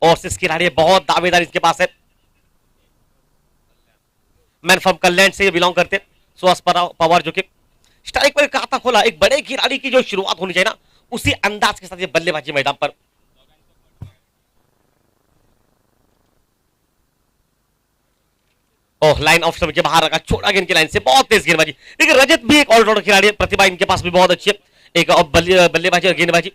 और सिक्स खिलाड़ी बहुत दावेदार इसके पास है। Man from Kalyan say belong करते सुहास पवार, जो कि स्ट्राइक पर खाता खोला। एक बड़े खिलाड़ी की जो शुरुआत होनी चाहिए ना, उसी अंदाज के साथ ये बल्लेबाजी मैदान पर। ओह, लाइन ऑफ स्टंप के बाहर रखा, छोड़ा गेंद की लाइन से, बहुत तेज गेंदबाजी। देखिए रजत भी एक ऑलराउंडर खिलाड़ी है, प्रतिभा इनके पास भी बहुत अच्छी है। एक बल्लेबाजी और गेंदबाजी।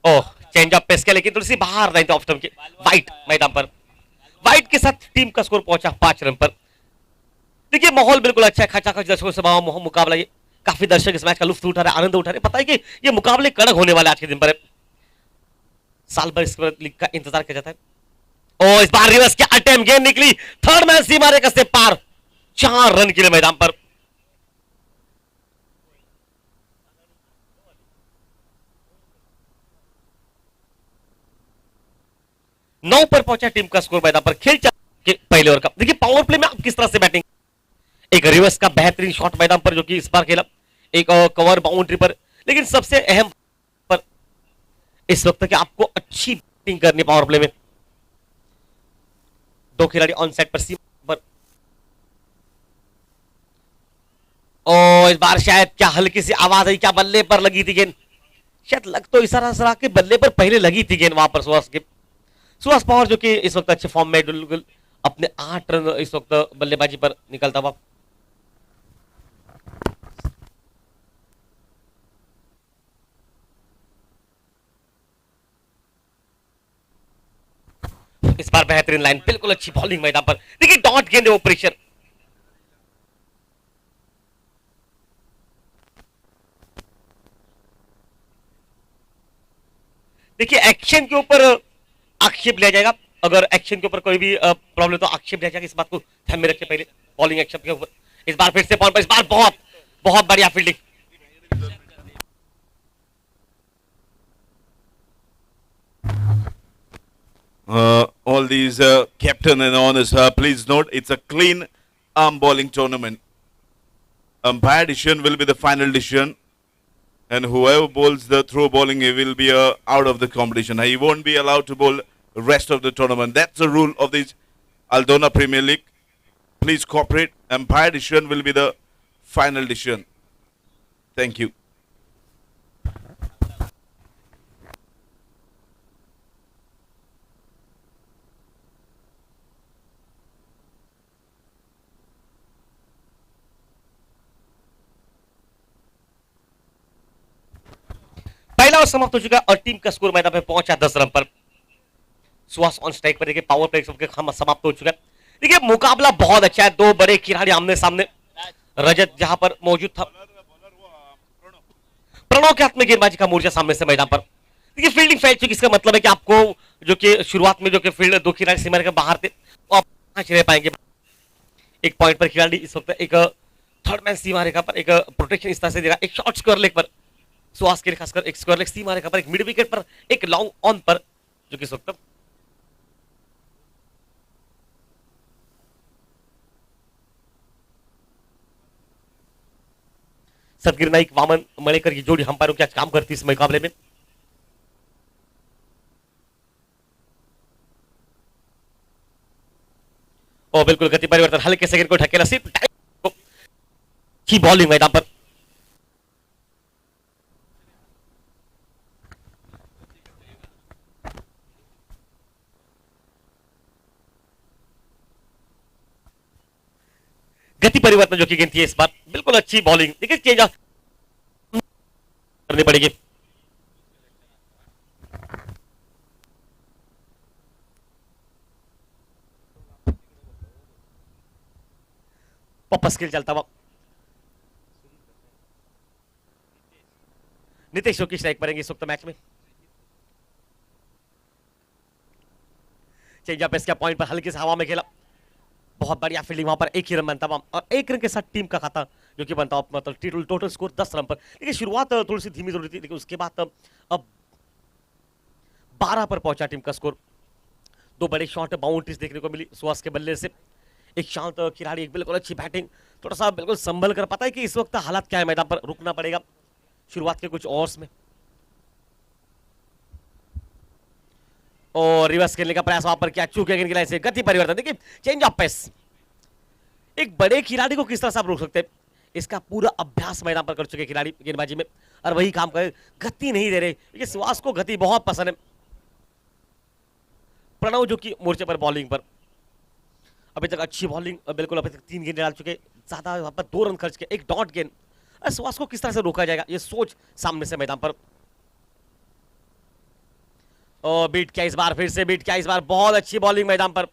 ओह, चेंज ऑफ पेस किया, लेकिन थोड़ी सी बाहर लाइन ऑफ स्टंप के। वाइट मैदान पर, वाइट के साथ टीम का स्कोर पहुंचा 5 रन पर। देखिए माहौल बिल्कुल अच्छा है, खचाखच दर्शकों से मुकाबला। ये काफी दर्शक इस मैच का लुत्फ उठा रहे, आनंद उठा रहे। पता है कि ये मुकाबले कड़क होने वाले आज के दिन पर है। साल भर इस लीग का इंतजार किया जाता है। और इस बार रिवर्स की अटेम्प्ट, गेंद निकली, थर्ड मैन सीमा रेखा से पार, 4 रन के लिए मैदान पर। 9 पर पहुंचा टीम का स्कोर मैदान पर। खेल के पहले ओवर का देखिए, पावर प्ले में आप किस तरह से बैटिंग। एक रिवर्स का बेहतरीन शॉट मैदान पर, जो कि इस बार खेला एक कवर बाउंड्री पर। लेकिन सबसे अहम पर इस वक्त कि आपको अच्छी बैटिंग करनी पावर प्ले में। 2 खिलाड़ी ऑन साइड पर, सीमा पर। और इस बार शायद क्या हल्की सी आवाज आई, क्या बल्ले पर लगी थी गेंद? शायद लग तो इशारा सरा के बल्ले पर पहले लगी थी गेंद वहां पर सुहास के। सुहास पवार जो कि इस वक्त अच्छे फॉर्म में, बिल्कुल अपने 8 रन इस वक्त बल्लेबाजी पर निकलता हुआ। इस बार बेहतरीन लाइन, बिल्कुल अच्छी बॉलिंग मैदान पर। देखिए डॉट गेंद है, वो प्रेशर। देखिए एक्शन के ऊपर आक्षेप लिया जाएगा। अगर एक्शन के ऊपर कोई भी प्रॉब्लम तो आक्षेप लिया जाएगा, इस बात को ध्यान में रखिए पहले बॉलिंग एक्शन के ऊपर। इस बार फिर से पॉइंट पर, इस बार बहुत बहुत बढ़िया fielding. All these captain and honors, please note it's a clean arm bowling tournament. Umpire decision will be the final decision, and whoever bowls the throw bowling, he will be out of the competition. He won't be allowed to bowl the rest of the tournament. That's the rule of this Aldona Premier League. Please cooperate. Umpire decision will be the final decision. Thank you. पहला over समाप्त हो चुका है और team का score मैदान पे पहुंचा 10 रन पर। सुहास ऑन स्ट्राइक पर। देखिए पावर प्ले समाप्त हो चुका है। देखिए मुकाबला बहुत अच्छा है, 2 बड़े खिलाड़ी आमने सामने। रजत जहां पर मौजूद था, प्रणव के हाथ में गेंदबाजी का मोर्चा सामने से मैदान पर। देखिए फील्डिंग फैल चुकी, इसका मतलब है कि आपको जो कि शुरुआत में जो कि फील्ड 2 खिलाड़ी सीमा के बाहर थे, वो आप रह पाएंगे। एक पॉइंट पर खिलाड़ी इस वक्त एक थर्ड मैन सीमा रेखा पर एक प्रोटेक्शन इस तरह से दे रहा है। एक शॉर्ट स्क्वायर लेग पर सुहास के लिए, खासकर एक स्क्वायर लेग सीमा रेखा पर, एक मिड विकेट पर, एक लॉन्ग ऑन पर, जो कि इस वक्त सदगिर नाइक वामन मणेकर की जोड़ी अंपायरों क्या काम करती है इस मुकाबले में। और बिल्कुल गति परिवर्तन, हल्के सेकंड को ढकेला, सिर्फ की बॉलिंग मैदान पर। गति परिवर्तन जो की गेंद थी इस बार, बिल्कुल अच्छी बॉलिंग। देखिए चेंज करनी पड़ेगी। वापस खेल चलता हुआ नितेश की स्ट्राइक करेंगे इस वक्त मैच में। चेंज अप इसका पॉइंट पर हल्के से हवा में खेला, बहुत बढ़िया फील्डिंग वहां पर। एक ही रन बनता हुआ और 1 रन के साथ टीम का खाता जो कि बनता हुआ, मतलब टोटल स्कोर 10 रन पर। देखिए शुरुआत थोड़ी सी धीमी जरूरी थी, लेकिन उसके बाद अब 12 पर पहुंचा टीम का स्कोर। दो बड़े शॉट बाउंड्रीज देखने को मिली सुहास के बल्ले से। एक शांत खिलाड़ी, एक बिल्कुल अच्छी बैटिंग, थोड़ा सा बिल्कुल संभल कर, पता है कि इस वक्त हालात क्या है मैदान पर, रुकना पड़ेगा शुरुआत के कुछ ओवर्स में। और रिवर्स खेलने का प्रयास वहां पर किया, चूके गेंद से गति परिवर्तन, देखिए चेंज ऑफ पेस। एक बड़े खिलाड़ी को किस तरह से आप रोक सकते हैं, इसका पूरा अभ्यास मैदान पर कर चुके खिलाड़ी गेंदबाजी में, और वही काम करे, गति नहीं दे रहे, क्योंकि सुहास को गति बहुत पसंद है। प्रणव जो कि मोर्चे पर बॉलिंग पर, अभी तक अच्छी बॉलिंग, बिल्कुल अभी तक 3 गेंद डाल चुके, ज्यादा वहां पर 2 रन खर्च के, एक डॉट गेंद। सुहास को किस तरह से रोका जाएगा, ये सोच सामने से मैदान पर। और बीट किया इस बार, फिर से बीट किया इस बार, बहुत अच्छी बॉलिंग मैदान पर।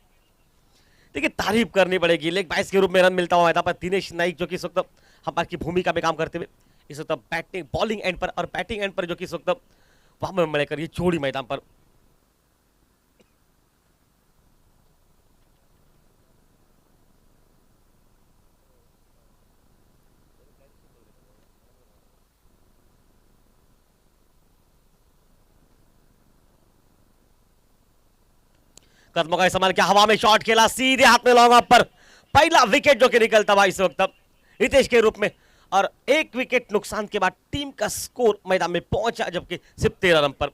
देखिए तारीफ करनी पड़ेगी, लेग बाइस के रूप में रन मिलता हुआ मैदान पर दिनेश नाइक जो कि इस वक्त हमारे की भूमिका में काम करते हुए, इस वक्त बैटिंग बॉलिंग एंड पर और बैटिंग एंड पर जो कि इस वक्त वहां में मिलकर ये छोड़ी मैदान पर। कदमों का इस्तेमाल किया, हवा में शॉट खेला, सीधे हाथ में लॉन्ग ऑफ पर पहला विकेट जो कि निकलता हुआ इस वक्त रितेश के रूप में। और एक विकेट नुकसान के बाद टीम का स्कोर मैदान में पहुंचा जबकि सिर्फ 13 रन पर।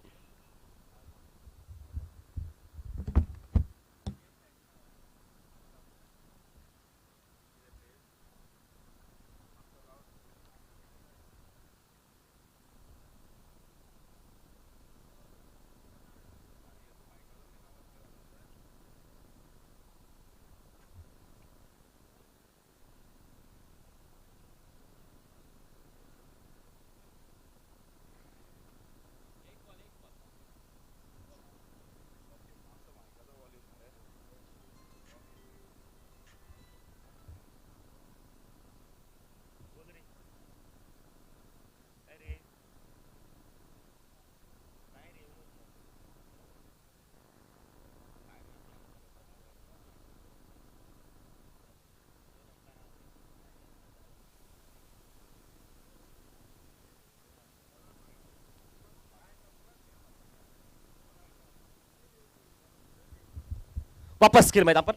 वापस खेल मैदान पर,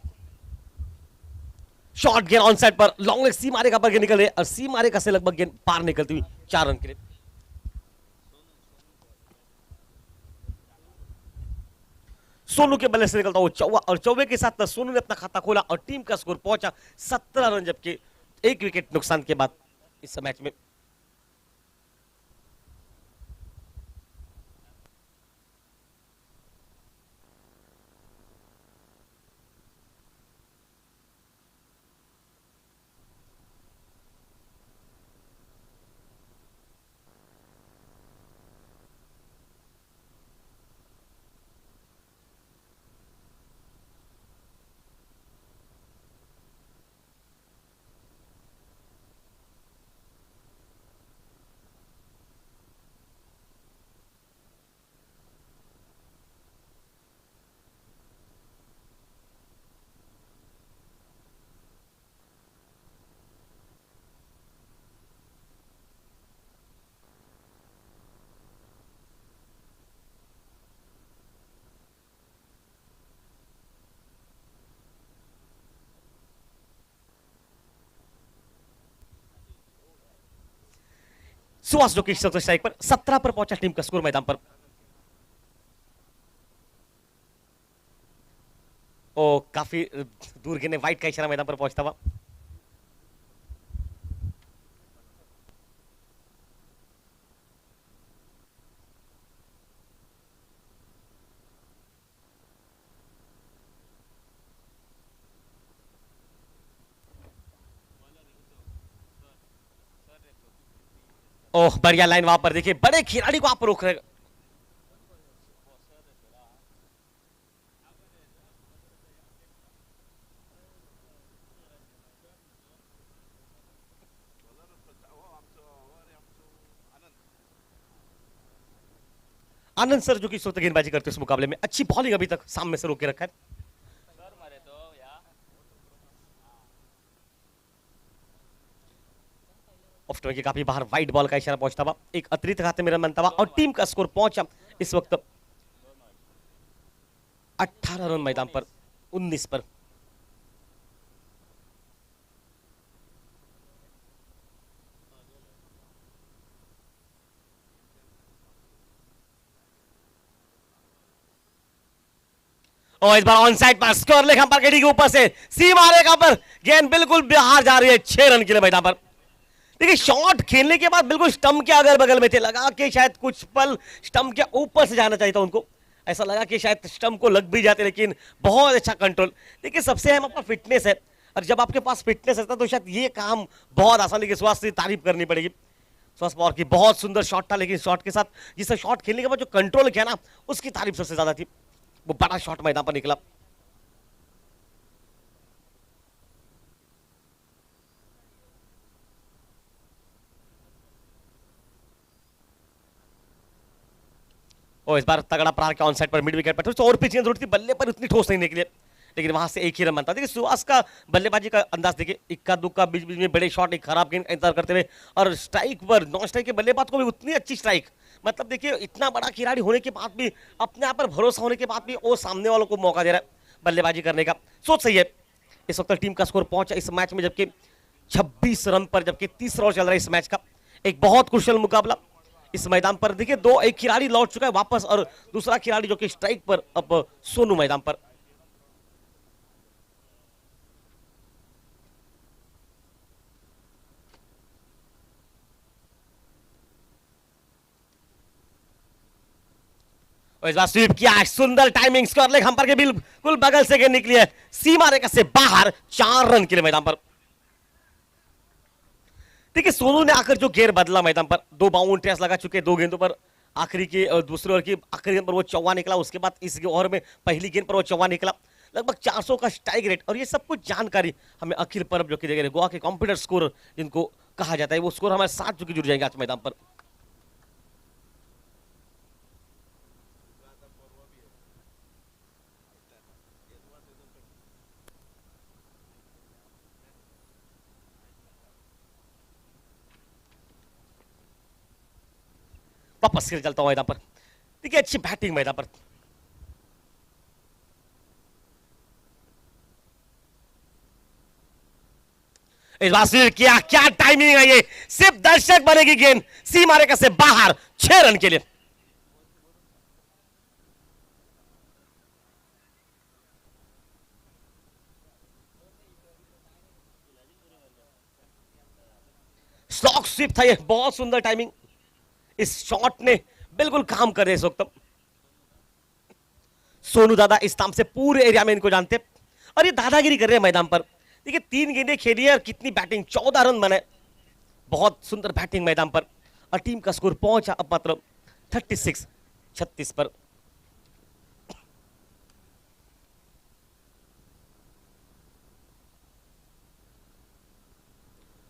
शॉट गेंद ऑन साइड पर, लॉन्ग लेग सी मारे का पर गेंद निकल रही है, और सी मारे का से लगभग गेंद पार निकलती हुई 4 रन के लिए। सोनू के बल्ले से निकलता हुआ चौवा, और चौवे के साथ सोनू ने अपना खाता खोला और टीम का स्कोर पहुंचा 17 रन, जबकि एक विकेट नुकसान के बाद इस मैच में। सुहास जो कि स्ट्राइक पर 17 पर पहुंचा टीम का स्कोर मैदान पर। ओ काफी दूर गेंद, वाइट का इशारा मैदान पर पहुंचता हुआ। ओह बढ़िया लाइन वहां पर, देखिए बड़े खिलाड़ी को आप रोक रहे। आनंद सर जो कि इस वक्त गेंदबाजी करते हैं, उस मुकाबले में अच्छी बॉलिंग अभी तक सामने से रोक के रखा है। ऑफ के काफी बाहर वाइड बॉल का इशारा पहुंचता हुआ, एक अतिरिक्त खाते में रन बनता हुआ और टीम का स्कोर पहुंचा इस वक्त 18 रन मैदान पर 19 पर। और इस बार ऑन साइड पर स्कोर लेखा पर के ऊपर से सी मारेगा पर गेंद बिल्कुल बाहर जा रही है 6 रन के लिए मैदान पर। देखिए शॉट खेलने के बाद बिल्कुल स्टंप के अगल बगल में थे, लगा कि शायद कुछ पल स्टंप के ऊपर से जाना चाहिए था उनको, ऐसा लगा कि शायद स्टंप को लग भी जाते, लेकिन बहुत अच्छा कंट्रोल। देखिए सबसे अहम आपका फिटनेस है, और जब आपके पास फिटनेस रहता तो शायद ये काम बहुत आसानी के स्वास्थ्य की तारीफ करनी पड़ेगी। सुभाष पवार की बहुत सुंदर शॉट था, लेकिन शॉट के साथ जिससे शॉट खेलने के बाद जो कंट्रोल किया ना उसकी तारीफ सबसे ज्यादा थी। वो बड़ा शॉट मैदान पर निकला। और इस बार तगड़ा प्रहार के ऑन साइड पर मिड विकेट पर थोड़ी और पिच की जरूरत थी, बल्ले पर उतनी ठोस नहीं निकली, लेकिन वहां से एक ही रन बनता। देखिए सुहास का बल्लेबाजी का अंदाज देखिए, इक्का दुक्का बीच बीच में बड़े शॉट, एक खराब गेंद का इंतजार करते हुए, और स्ट्राइक पर नॉन स्ट्राइक के बल्लेबाज को भी उतनी अच्छी स्ट्राइक। मतलब देखिए इतना बड़ा खिलाड़ी होने के बाद भी, अपने आप पर भरोसा होने के बाद भी वो सामने वालों को मौका दे रहा है बल्लेबाजी करने का, सोच सही है। इस वक्त टीम का स्कोर पहुंचा इस मैच में जबकि 26 रन पर, जबकि तीसरा ओवर चल रहा है इस मैच का। एक बहुत कुशल मुकाबला इस मैदान पर। देखिए दो, एक खिलाड़ी लौट चुका है वापस, और दूसरा खिलाड़ी जो कि स्ट्राइक पर अब सोनू मैदान पर। और इस बार स्वीप किया, सुंदर टाइमिंग, स्कोर लेग हम पर के बिल्कुल बगल से गेंद निकली है सीमा रेखा से बाहर, 4 रन के लिए मैदान पर। देखिए सोनू ने आकर जो गेयर बदला मैदान पर, 2 बाउंड्रीज लगा चुके 2 गेंदों पर, आखिरी की दूसरे ओवर की आखिरी गेंद पर वो चौवा निकला, उसके बाद इस ओवर में पहली गेंद पर वो चौवा निकला, लगभग 400 का स्ट्राइक रेट। और ये सब कुछ जानकारी हमें अखिल परब जो कि गोवा के कंप्यूटर स्कोर जिनको कहा जाता है, वो स्कोर हमारे साथ जो कि जुड़ जाएंगे आज मैदान पर। वापस खेल चलता हूं मैदान पर। देखिए अच्छी बैटिंग मैदान पर। इस बार सिर्फ किया, क्या टाइमिंग है ये, सिर्फ दर्शक बनेगी गेंद सीमा रेखा से बाहर, 6 रन के लिए। स्लॉक स्वीप था ये, बहुत सुंदर टाइमिंग, इस शॉट ने बिल्कुल काम कर दिया इस वक्त। सोनू दादा इस नाम से पूरे एरिया में इनको जानते, और ये दादागिरी कर रहे हैं मैदान पर। देखिए 3 गेंदें खेली है और कितनी बैटिंग, 14 रन बने, बहुत सुंदर बैटिंग मैदान पर। और टीम का स्कोर पहुंचा अब मात्र 36 पर।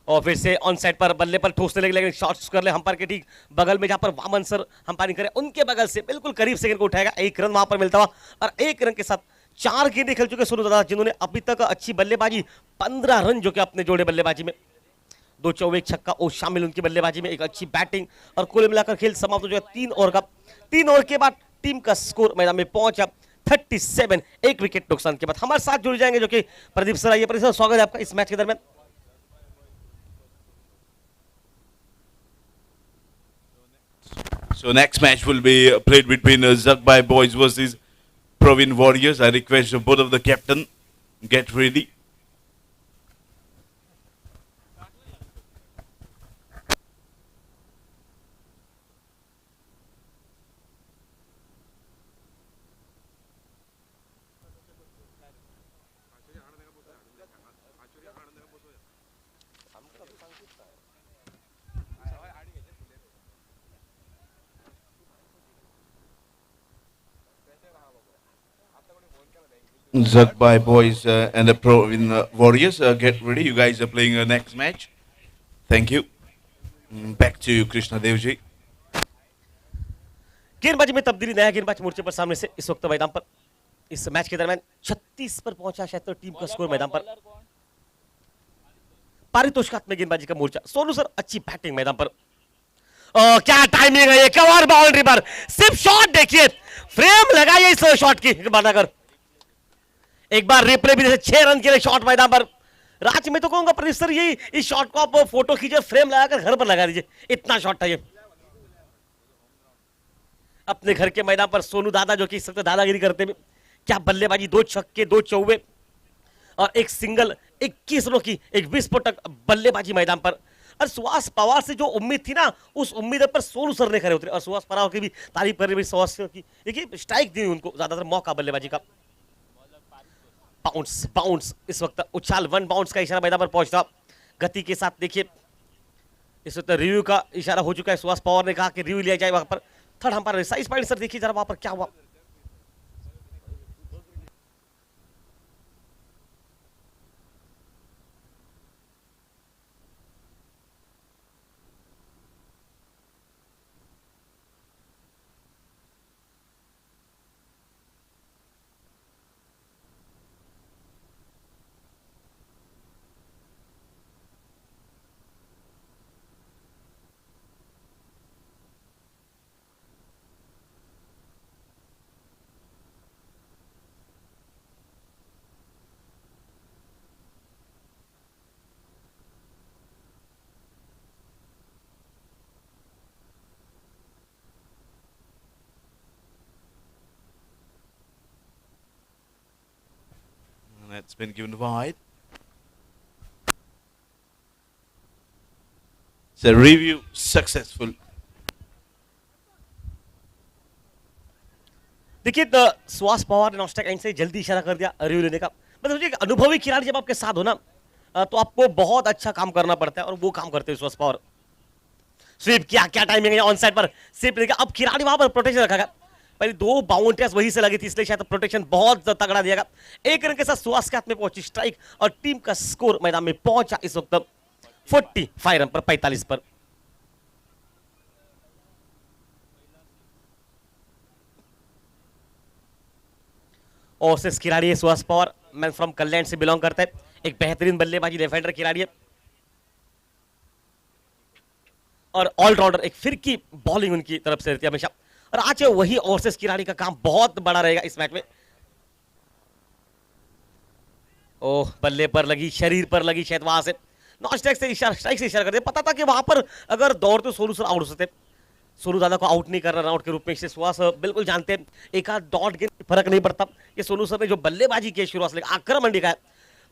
और फिर से ऑन साइड पर बल्ले पर ठोसने लगे, लेकिन शॉट्स कर ले अंपायर के ठीक बगल में, जहां पर वामन सर अंपायरिंग करे, उनके बगल से बिल्कुल करीब से गेंद को उठाएगा, 1 रन वहां पर मिलता हुआ। और 1 रन के साथ 4 गेंदें खेल चुके सोनू दादा, जिन्होंने अभी तक अच्छी बल्लेबाजी, 15 रन जो कि अपने जोड़े बल्लेबाजी में, 2 चौके 1 छक्का वो शामिल उनकी बल्लेबाजी में, एक अच्छी बैटिंग, और कुल मिलाकर खेल समाप्त हो जाएगा 3 ओवर का। 3 ओवर के बाद टीम का स्कोर मैदान में पहुंचा 37, 1 विकेट नुकसान के बाद। हमारे साथ जुड़ जाएंगे जो कि प्रदीप सर आइए। प्रदीप सर स्वागत है आपका इस मैच के दरमियान। So next match will be played between Zakbai Boys versus Praveen Warriors. I request both of the captain get ready. Zakbai Boys and the Praveen Warriors get ready. You guys are playing your next match. Thank you. Back to you, Krishna Devji. गेंदबाजी में तब्दीली, नया गेंदबाज मोर्चे पर सामने से इस वक्त मैदान पर। इस match के दरमियान 36 पर पहुंचा शायद तो टीम का स्कोर मैदान पर। पारितोषिकात्मक गेंदबाजी का मोर्चा, सोनू सर अच्छी बैटिंग मैदान पर। क्या टाइमिंग है ये, कवर बाउंड्री पर, सिर्फ शॉट देखिए, फ्रेम लगाइए इस शॉट की बनाकर, एक बार रिप्ले भी, 6 रन के लिए शॉट मैदान पर। राज मैं तो कहूंगा प्रदीप सर, यही इस शॉट को आप फोटो खींचे, फ्रेम लगाकर घर पर लगा दीजिए, इतना शॉट था ये। अपने घर के मैदान पर सोनू दादा जो कि इस वक्त दादागिरी करते हैं, क्या बल्लेबाजी, 2 छक्के 2 चौवे और एक सिंगल, 21 रनों की एक विस्फोटक बल्लेबाजी मैदान पर। और सुहास पवार से जो उम्मीद थी ना, उस उम्मीद पर सोनू सर ने खरे उतरे और सुहास पवार की भी तारीफ कर रही, सुहास की देखिए स्ट्राइक दी उनको ज्यादातर मौका बल्लेबाजी का। बाउंस बाउंस इस वक्त उछाल, 1 बाउंस का इशारा मैदान पर पहुंचता गति के साथ। देखिए इस वक्त रिव्यू का इशारा हो चुका है, सुहास पवार ने कहा कि रिव्यू लिया जाए वहां पर। थर्ड अंपायर साइज पॉइंट सर, देखिए जरा वहां पर क्या हुआ। That's been given wide. It's a review successful. देखिए सुहास पवार ने नॉस्टैक एंड से जल्दी इशारा कर दिया रिव्यू लेने का। मतलब सोचिए अनुभवी खिलाड़ी जब आपके साथ हो ना, तो आपको बहुत अच्छा काम करना पड़ता है और वो काम करते हैं सुहास पवार। स्वीप किया, क्या टाइमिंग है ऑन साइड पर, स्वीप देखा। अब खिलाड़ी वहां पर प्रोटेक्शन रखा गया, पहले 2 बाउंड्रीज वहीं से लगी थी, इसलिए शायद प्रोटेक्शन बहुत तगड़ा दिया गया। एक रन के साथ सुहास के हाथ में पहुंची स्ट्राइक और टीम का स्कोर मैदान में पहुंचा इस वक्त 45 रन पर 45 पर। और से खिलाड़ी है Suhas Pawar, man from Kalyan say belong करता है, एक बेहतरीन बल्लेबाजी डिफेंडर खिलाड़ी है और ऑलराउंडर, एक फिरकी बॉलिंग उनकी तरफ से रहती है हमेशा। और आज वही ओवरसीज खिलाड़ी का काम बहुत बड़ा रहेगा इस मैच में। ओह, बल्ले पर लगी, शरीर पर लगी, शायद वहां से नॉस्टैक से इशारा, स्ट्राइक से इशारा कर दिया। पता था कि वहां पर अगर दौड़ तो सोनू सर आउट हो सकते, सोनू दादा को आउट नहीं कर रहा आउट के रूप में, इससे सुहास बिल्कुल जानते हैं एक आध डॉट के फर्क नहीं पड़ता। ये सोनू सर ने जो बल्लेबाजी की शुरुआत से आक्रमण दिखाया,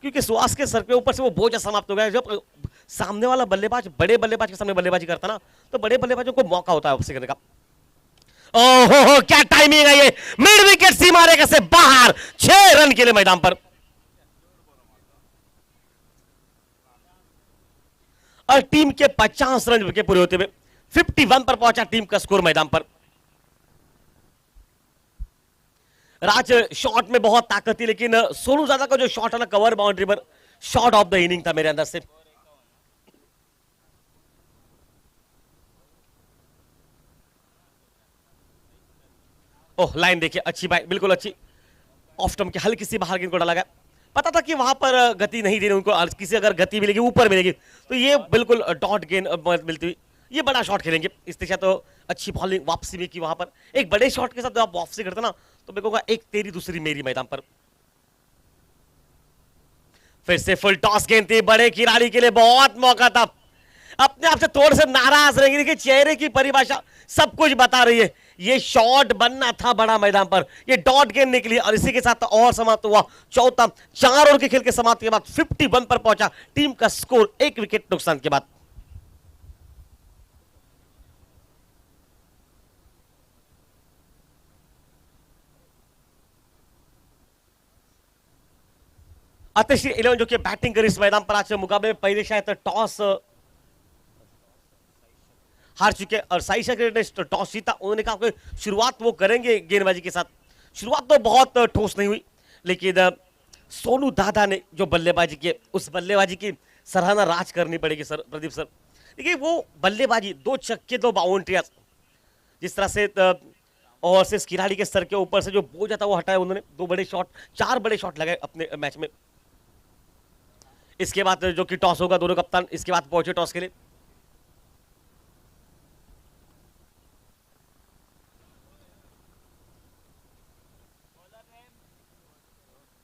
क्योंकि सुहास के सर के ऊपर से वो बोझ समाप्त हो गया। जब सामने वाला बल्लेबाज बड़े बल्लेबाज के सामने बल्लेबाजी करता ना, तो बड़े बल्लेबाजों को मौका होता है वापसी करने का। ओहो, क्या टाइमिंग है ये, मिड विकेट सीमा रेखा से बाहर, 6 रन के लिए मैदान पर। और टीम के 50 रन विकेट पूरे होते हुए 51 पर पहुंचा टीम का स्कोर मैदान पर। राज शॉट में बहुत ताकत थी, लेकिन सोनू दादा का जो शॉट है ना cover boundary per, shot of the inning था मेरे अंदर से। ओह, लाइन देखिए, अच्छी बात, बिल्कुल अच्छी। ऑफ स्टंप के हल्की सी बाहर गेंद को डाला गया। पता था कि वहां पर गति नहीं देनी उनको, किसी अगर गति मिलेगी ऊपर मिलेगी तो ये बिल्कुल डॉट गेंद मिलती हुई, ये बड़ा शॉट खेलेंगे। इस दिशा तो अच्छी बॉलिंग वापसी भी की वहां पर। एक बड़े शॉट के साथ जब आप वापसी करते ना, तो मेरे को एक तेरी दूसरी मेरी मैदान पर। फिर से फुल टॉस गेंद थी, बड़े खिलाड़ी के लिए बहुत मौका था, अपने आप से थोड़े से नाराज रहेंगे। देखिए चेहरे की परिभाषा सब कुछ बता रही है, ये शॉट बनना था बड़ा मैदान पर, ये डॉट गेंद निकली और इसी के साथ और समाप्त हुआ चौथा। 4 ओवर के खेल के समाप्ति के बाद 51 पर पहुंचा टीम का स्कोर, 1 विकेट नुकसान के बाद। अतिश्री 11 जो कि बैटिंग करी इस मैदान पर आज के मुकाबले में, पहले शायद टॉस हार चुके और साई शंकर ने टॉस जीता। उन्होंने कहा कि शुरुआत वो करेंगे गेंदबाजी के साथ। शुरुआत तो बहुत ठोस नहीं हुई, लेकिन सोनू दादा ने जो बल्लेबाजी की, उस बल्लेबाजी की सराहना राज करनी पड़ेगी सर, प्रदीप सर। देखिए वो बल्लेबाजी, 2 छक्के 2 बाउंड्रियां, जिस तरह से और से खिलाड़ी के सर के ऊपर से जो बोझ था वो हटाया उन्होंने। 2 बड़े शॉट, 4 बड़े शॉट लगाए अपने मैच में। इसके बाद जो कि टॉस होगा, दोनों कप्तान इसके बाद पहुंचे टॉस के लिए।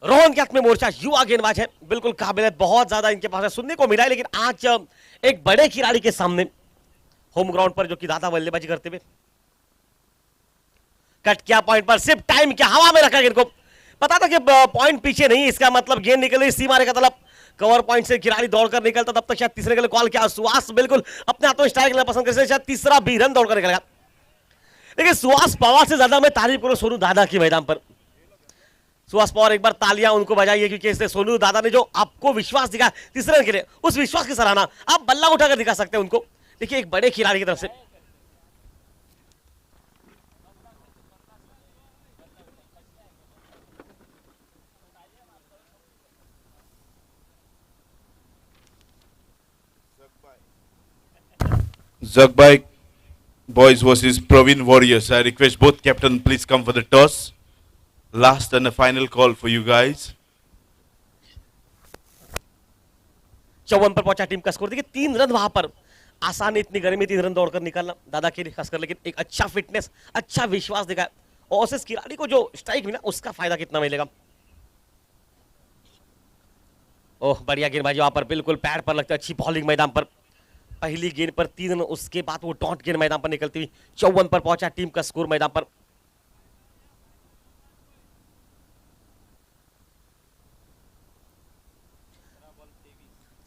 रोहन के हाथ में मोर्चा, युवा गेंदबाज है, बिल्कुल काबिलियत बहुत ज्यादा इनके पास है, सुनने को मिला है, लेकिन आज एक बड़े खिलाड़ी के सामने होम ग्राउंड पर जो कि दादा बल्लेबाजी करते हुए कट किया पॉइंट पर, सिर्फ टाइम क्या हवा में रखा गेंद को, पता था कि पॉइंट पीछे नहीं, इसका मतलब गेंद निकल रही सीमा रेखा तलब, कवर पॉइंट से खिलाड़ी दौड़कर निकलता, तब तक शायद तीसरे के लिए कॉल किया, सुहास बिल्कुल अपने हाथों स्ट्राइक लेना पसंद करते, शायद तीसरा भी रन दौड़कर निकलेगा। लेकिन सुहास पवार से ज्यादा मैं तारीफ करूं सोनू दादा की मैदान पर। सुहास पवार एक बार तालियां उनको बजाइए, क्योंकि इससे सोनू दादा ने जो आपको विश्वास दिखा तीसरे रन के लिए, उस विश्वास की सराहना आप बल्ला उठाकर दिखा सकते हैं उनको। देखिए एक बड़े खिलाड़ी की तरफ से Zugbai boys versus Praveen Warriors. I request both captain please come for the toss. Last and a final call for you guys. 54 पर पहुंचा टीम का स्कोर। देखिए 3 रन वहां पर आसान, इतनी गर्मी 3 रन दौड़कर निकालना दादा के लिए खासकर, लेकिन एक अच्छा फिटनेस, अच्छा विश्वास दिखाया, और उस खिलाड़ी को जो स्ट्राइक मिला उसका फायदा कितना मिलेगा। ओह बढ़िया गेंदबाजी वहां पर, बिल्कुल पैर पर लगता है, अच्छी बॉलिंग मैदान पर, पहली गेंद पर 3 रन, उसके बाद वो डॉट गेंद मैदान पर निकलती हुई 54 पर पहुंचा टीम का स्कोर मैदान पर।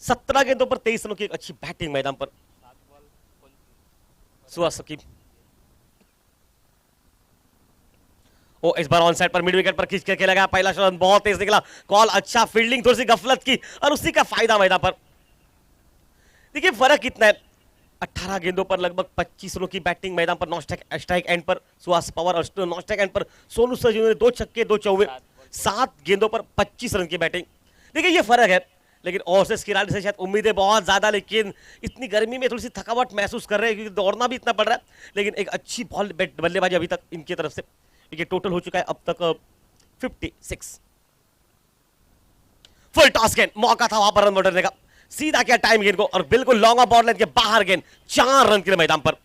सत्रह गेंदों पर 23 रनों की एक अच्छी बैटिंग मैदान पर सुहास की। ओ इस बार ऑन साइड पर मिड विकेट पर खींच कर खेला गया, पहला रन बहुत तेज निकला, कॉल अच्छा, फील्डिंग थोड़ी सी गफलत की और उसी का फायदा मैदान पर। देखिए फर्क कितना है, 18 गेंदों पर लगभग 25 रनों की बैटिंग मैदान पर, नॉन स्ट्राइक एंड पर सुहास पवार और नॉन स्ट्राइक एंड पर सोनू सर जिन्होंने 2 छक्के 2 चौवे, 7 गेंदों पर 25 रन की बैटिंग। देखिए ये फर्क है, लेकिन औसत खिलाड़ी से शायद उम्मीदें बहुत ज्यादा, लेकिन इतनी गर्मी में थोड़ी सी थकावट महसूस कर रहे हैं क्योंकि दौड़ना भी इतना पड़ रहा है, लेकिन एक अच्छी बॉल बल्लेबाजी अभी तक इनकी तरफ से। देखिए टोटल हो चुका है अब तक 56। फुल टॉस गेंद, मौका था वहां पर रन बढ़ने का, सीधा किया टाइम गेंद को और बिल्कुल लॉन्ग ऑफ बॉल लेंथ के बाहर गेंद, 4 रन के लिए मैदान पर।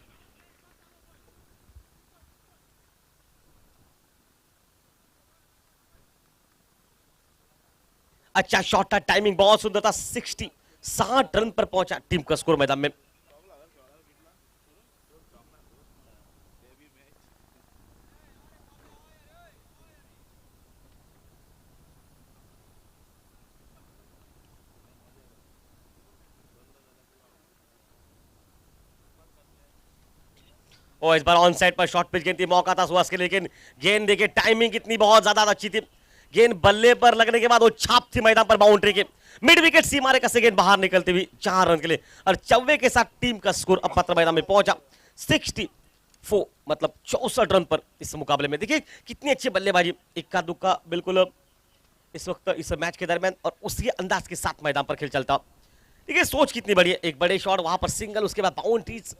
अच्छा शॉट था, टाइमिंग बहुत सुंदर था, 60 रन पर पहुंचा टीम का स्कोर मैदान में। और इस बार ऑन साइड पर शॉर्ट पिच गेंद थी, मौका था सुहास के, लेकिन गेंद देखिए टाइमिंग कितनी बहुत ज्यादा अच्छी थी, गेंद बल्ले पर लगने के बाद वो छाप थी मैदान पर बाउंड्री के, मिड विकेट सीमा रेखा से गेंद बाहर निकलती हुई 4 रन के लिए, और चौवे के साथ टीम का स्कोर अब पत्र मैदान में पहुंचा 64, मतलब 64 रन पर इस मुकाबले में। देखिए कितनी अच्छी बल्लेबाजी, इक्का दुक्का बिल्कुल इस वक्त इस मैच के दरमियान, और उसके अंदाज के साथ मैदान पर खेल चलता। देखिए सोच कितनी बड़ी है, एक बड़े शॉट वहां पर सिंगल, उसके बाद बाउंड्रीज।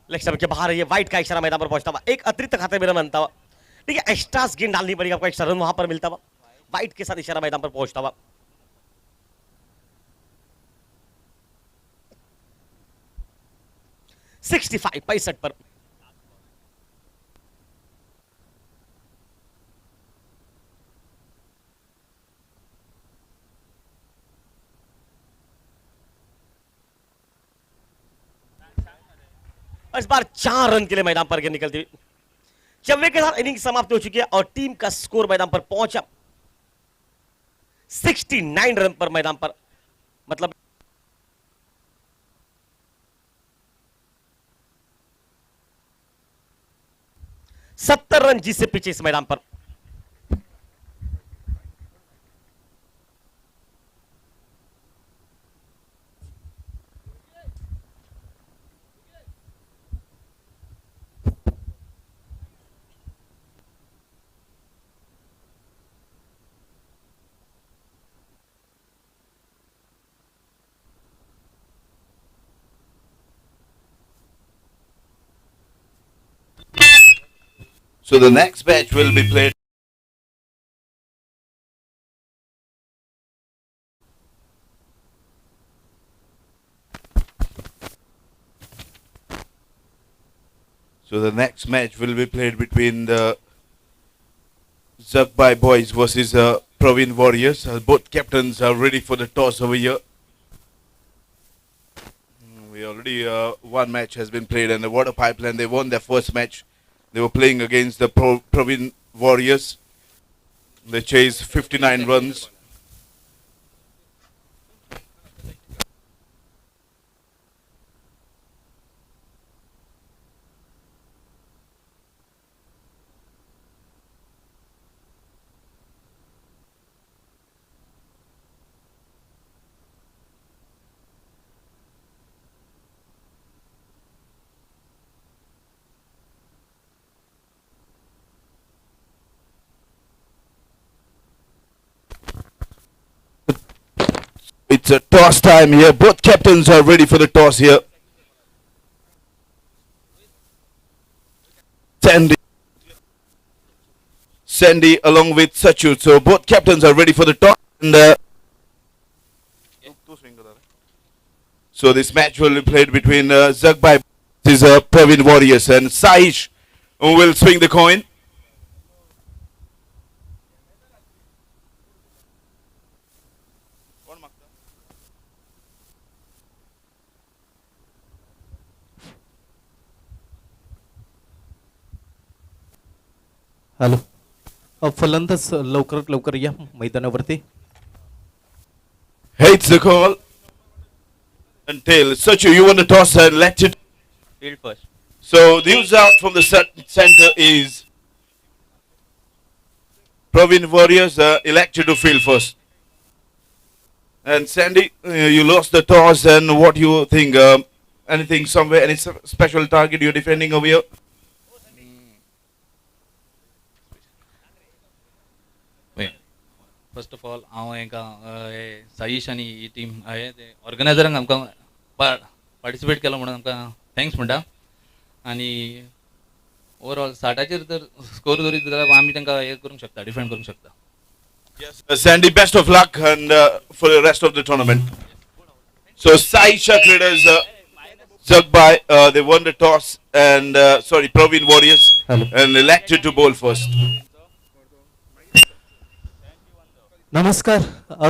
लेग स्टंप के बाहर ये वाइट का इशारा मैदान पर पहुंचता हुआ, एक अतिरिक्त खाते में रन बनता हुआ। ठीक है एक्स्ट्रा गेंद डालनी पड़ेगी आपको, एक्स्ट्रा रन वहां पर मिलता हुआ, वाइट के साथ इशारा मैदान पर पहुंचता हुआ। सिक्सटी 65 पर और इस बार 4 रन के लिए मैदान पर गेंद निकलती हुई, चौवे के साथ इनिंग समाप्त हो चुकी है और टीम का स्कोर मैदान पर पहुंचा 69 रन पर मैदान पर, मतलब 70 रन जिससे पीछे इस मैदान पर। So the next match will be played. So the next match will be played between the Zagbai boys versus Praveen Warriors. Both captains are ready for the toss over here. We already one match has been played, and the Water Pipeline, they won their first match. They were playing against the Praveen Warriors. They chased 59 runs. It's a toss time here. Both captains are ready for the toss here. Sandy along with Sachut. So both captains are ready for the toss. And, so this match will be played between Zagbai, this is Praveen Warriors, and Saish, who will swing the coin. Hello फलंदाज लवकरात लवकर या मैदानावरती. Hates the call. Until Sachu, you want to toss and let it. Field first. So the news out from the center is Praveen Warriors elected to field first. And Sandy, you lost the toss, and what do you think? Anything somewhere, any special target you're defending over here? First of all हांव हांकां साईश आनी ही team आहे ते ऑर्गनायझरांक आमकां participate केलो म्हणून आमकां thanks म्हणटा. आनी ओवरऑल 60चेर जर स्कोर धरीत जाल्यार आमी तांकां हे करूंक शकता, डिफेंड करूंक शकता. Yes, Sandy, best of luck and for the rest of the tournament. So Saisha Traders, Zagbai, they won the toss, and Praveen Warriors, Hello. and elected to bowl first. नमस्कार.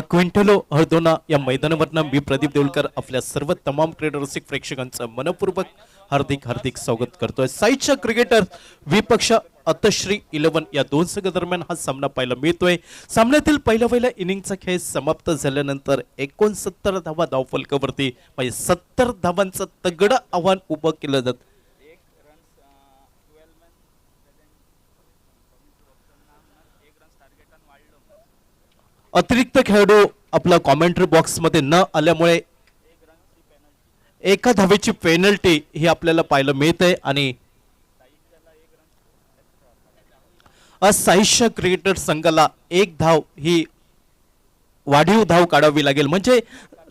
क्विंटेलो हळदोना या मैदानावरनं मी प्रदीप देऊळकर आपल्या सर्व तमाम क्रीडा रसिक प्रेक्षकांचं मनपूर्वक हार्दिक हार्दिक स्वागत करतोय. साईडच्या क्रिकेटर विपक्ष अतश्री 11 या दोन संघ दरम्यान हा सामना पाहायला मिळतोय. सामन्यातील पहिल्या इनिंगचा खेळ समाप्त झाल्यानंतर 69 धावा धावफलकावरती म्हणजे 70 धावांचं तगडं आव्हान उभं केलं जात. अतिरिक्त खेळाडू आपला कॉमेंट्री बॉक्स मध्ये न आल्यामुळे एका धावेची पेनल्टी ही आपल्याला पाहायला मिळते आणि साहित्य क्रिकेटर संघाला एक धाव ही वाढीव धाव काढावी लागेल. म्हणजे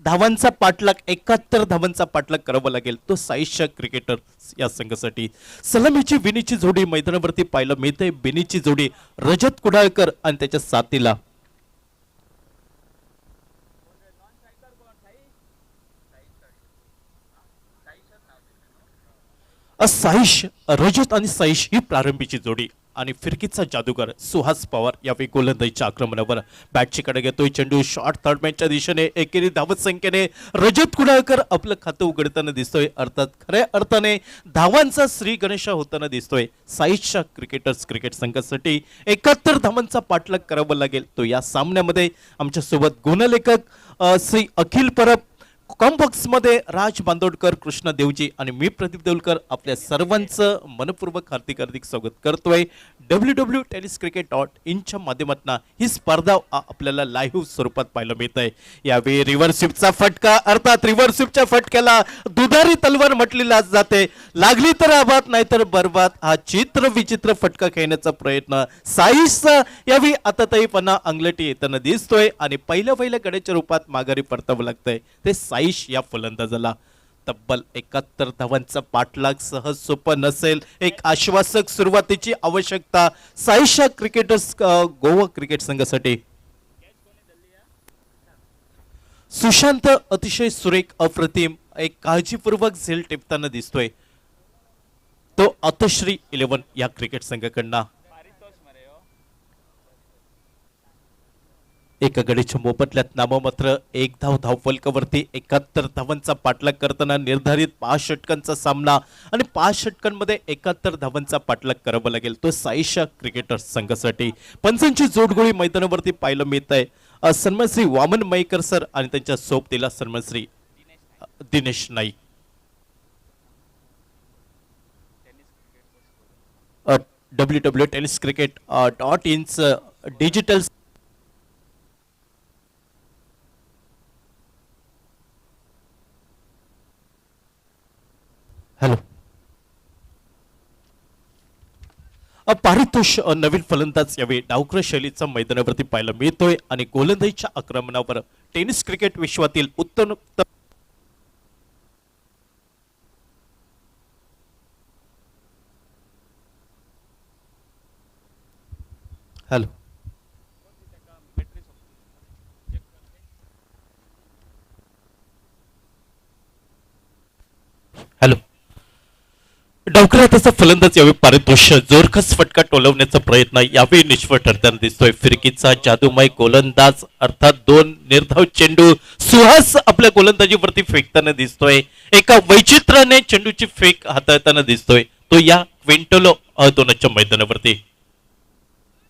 धावांचा पाठलाग 71 धावांचा पाठलाग करावा लागेल तो साहित्य क्रिकेटर या संघासाठी. सलामीची बिनीची जोडी मैदानावरती पाहायला मिळते. बिनीची जोडी रजत कुडाळकर आणि त्याच्या साथीला साईश, रजत आणि साईश ही प्रारंभीची जोडी आणि फिरकीचा जादूगार सुहास पवार यावेळी गोलंदाजीच्या आक्रमणावर बॅटची कडे घेतोय. चेंडू शॉर्ट थर्ड मॅनच्या दिशेने एकेरी धावत संख्येने रजत कुडाळकर आपलं खातं उघडताना दिसतोय. अर्थात खऱ्या अर्थाने धावांचा श्री गणेश होताना दिसतोय. साईशच्या क्रिकेटर्स क्रिकेट संघासाठी 71 धावांचा पाठलाग करावा लागेल तो या सामन्यामध्ये. आमच्या सोबत गुणलेखक श्री अखिल परब, कॉम्बॉक्स मध्ये राज बांदोडकर, कृष्ण देवजी आणि मी प्रदीप देऊळकर आपल्या सर्वांचं मनपूर्वक हार्दिक हार्दिक स्वागत करतोय. www.tenniscricket.in च्या माध्यमातून ही स्पर्धा आपल्याला लाईव्ह स्वरूपात पाहायला मिळत आहे. यावेळी रिव्हर्सिपचा फटका, अर्थात रिव्हर्सिपच्या फटक्याला दुधारी तलवार म्हटलेला जाते. लागली तर आबाद नाही तर बरबाद हा चित्र विचित्र फटका खेळण्याचा प्रयत्न साईसचा यावेळी आताताईपणा अंगलटी येताना दिसतोय आणि पहिल्या गड्याच्या रूपात माघारी परतावं लागतंय ते साईश या फलंदाजाला. तब्बल 71 धावांचा पाठलाग सहज सोपं नसेल. एक आश्वासक सुरुवातीची आवश्यकता साईशा क्रिकेटर्स गोवा क्रिकेट संघासाठी. सुशांत अतिशय सुरेख अप्रतिम एक काळजीपूर्वक झेल टिपताना दिसतोय. तो अतश्री 11 या क्रिकेट संघाकडनं एका गडीच्या मोबदल्यात नाममात्र एक धावफलकावरती 71 धावांचा पाठलाग करताना निर्धारित 5 षटकांचा सामना आणि 5 षटकांमध्ये 71 धावांचा पाठलाग करावा लागेल तो साईशा क्रिकेटर्स संघासाठी. पंचांची जोडगोळी मैदानावरती पाहायला मिळत आहे. सन्मानश्री वामन मयेकर सर आणि त्यांच्या सोबतीला सन्मानश्री Dinesh Naik. www tennis cricket .in digital hello Paritosh नवीन फलंदाज यावेळी डावख्र शैलीचा मैदानावरती पाहायला मिळतोय आणि गोलंदाजीच्या आक्रमणावर टेनिस क्रिकेट विश्वातील उत्तम हॅलो हॅलो डावखरा त्याचा फलंदाज यावेळी पारितोष जोरखस फटका टोलवण्याचा प्रयत्न यावेळी निष्फळ ठरताना दिसतोय. फिरकीचा जादूमय गोलंदाज अर्थात 2 निर्धाव चेंडू सुहास आपल्या गोलंदाजीवरती फेकताना दिसतोय. एका वैचित्र्याने चेंडूची फेक हाताळताना दिसतोय तो या क्विंटलो अदोनच्या मैदानावरती.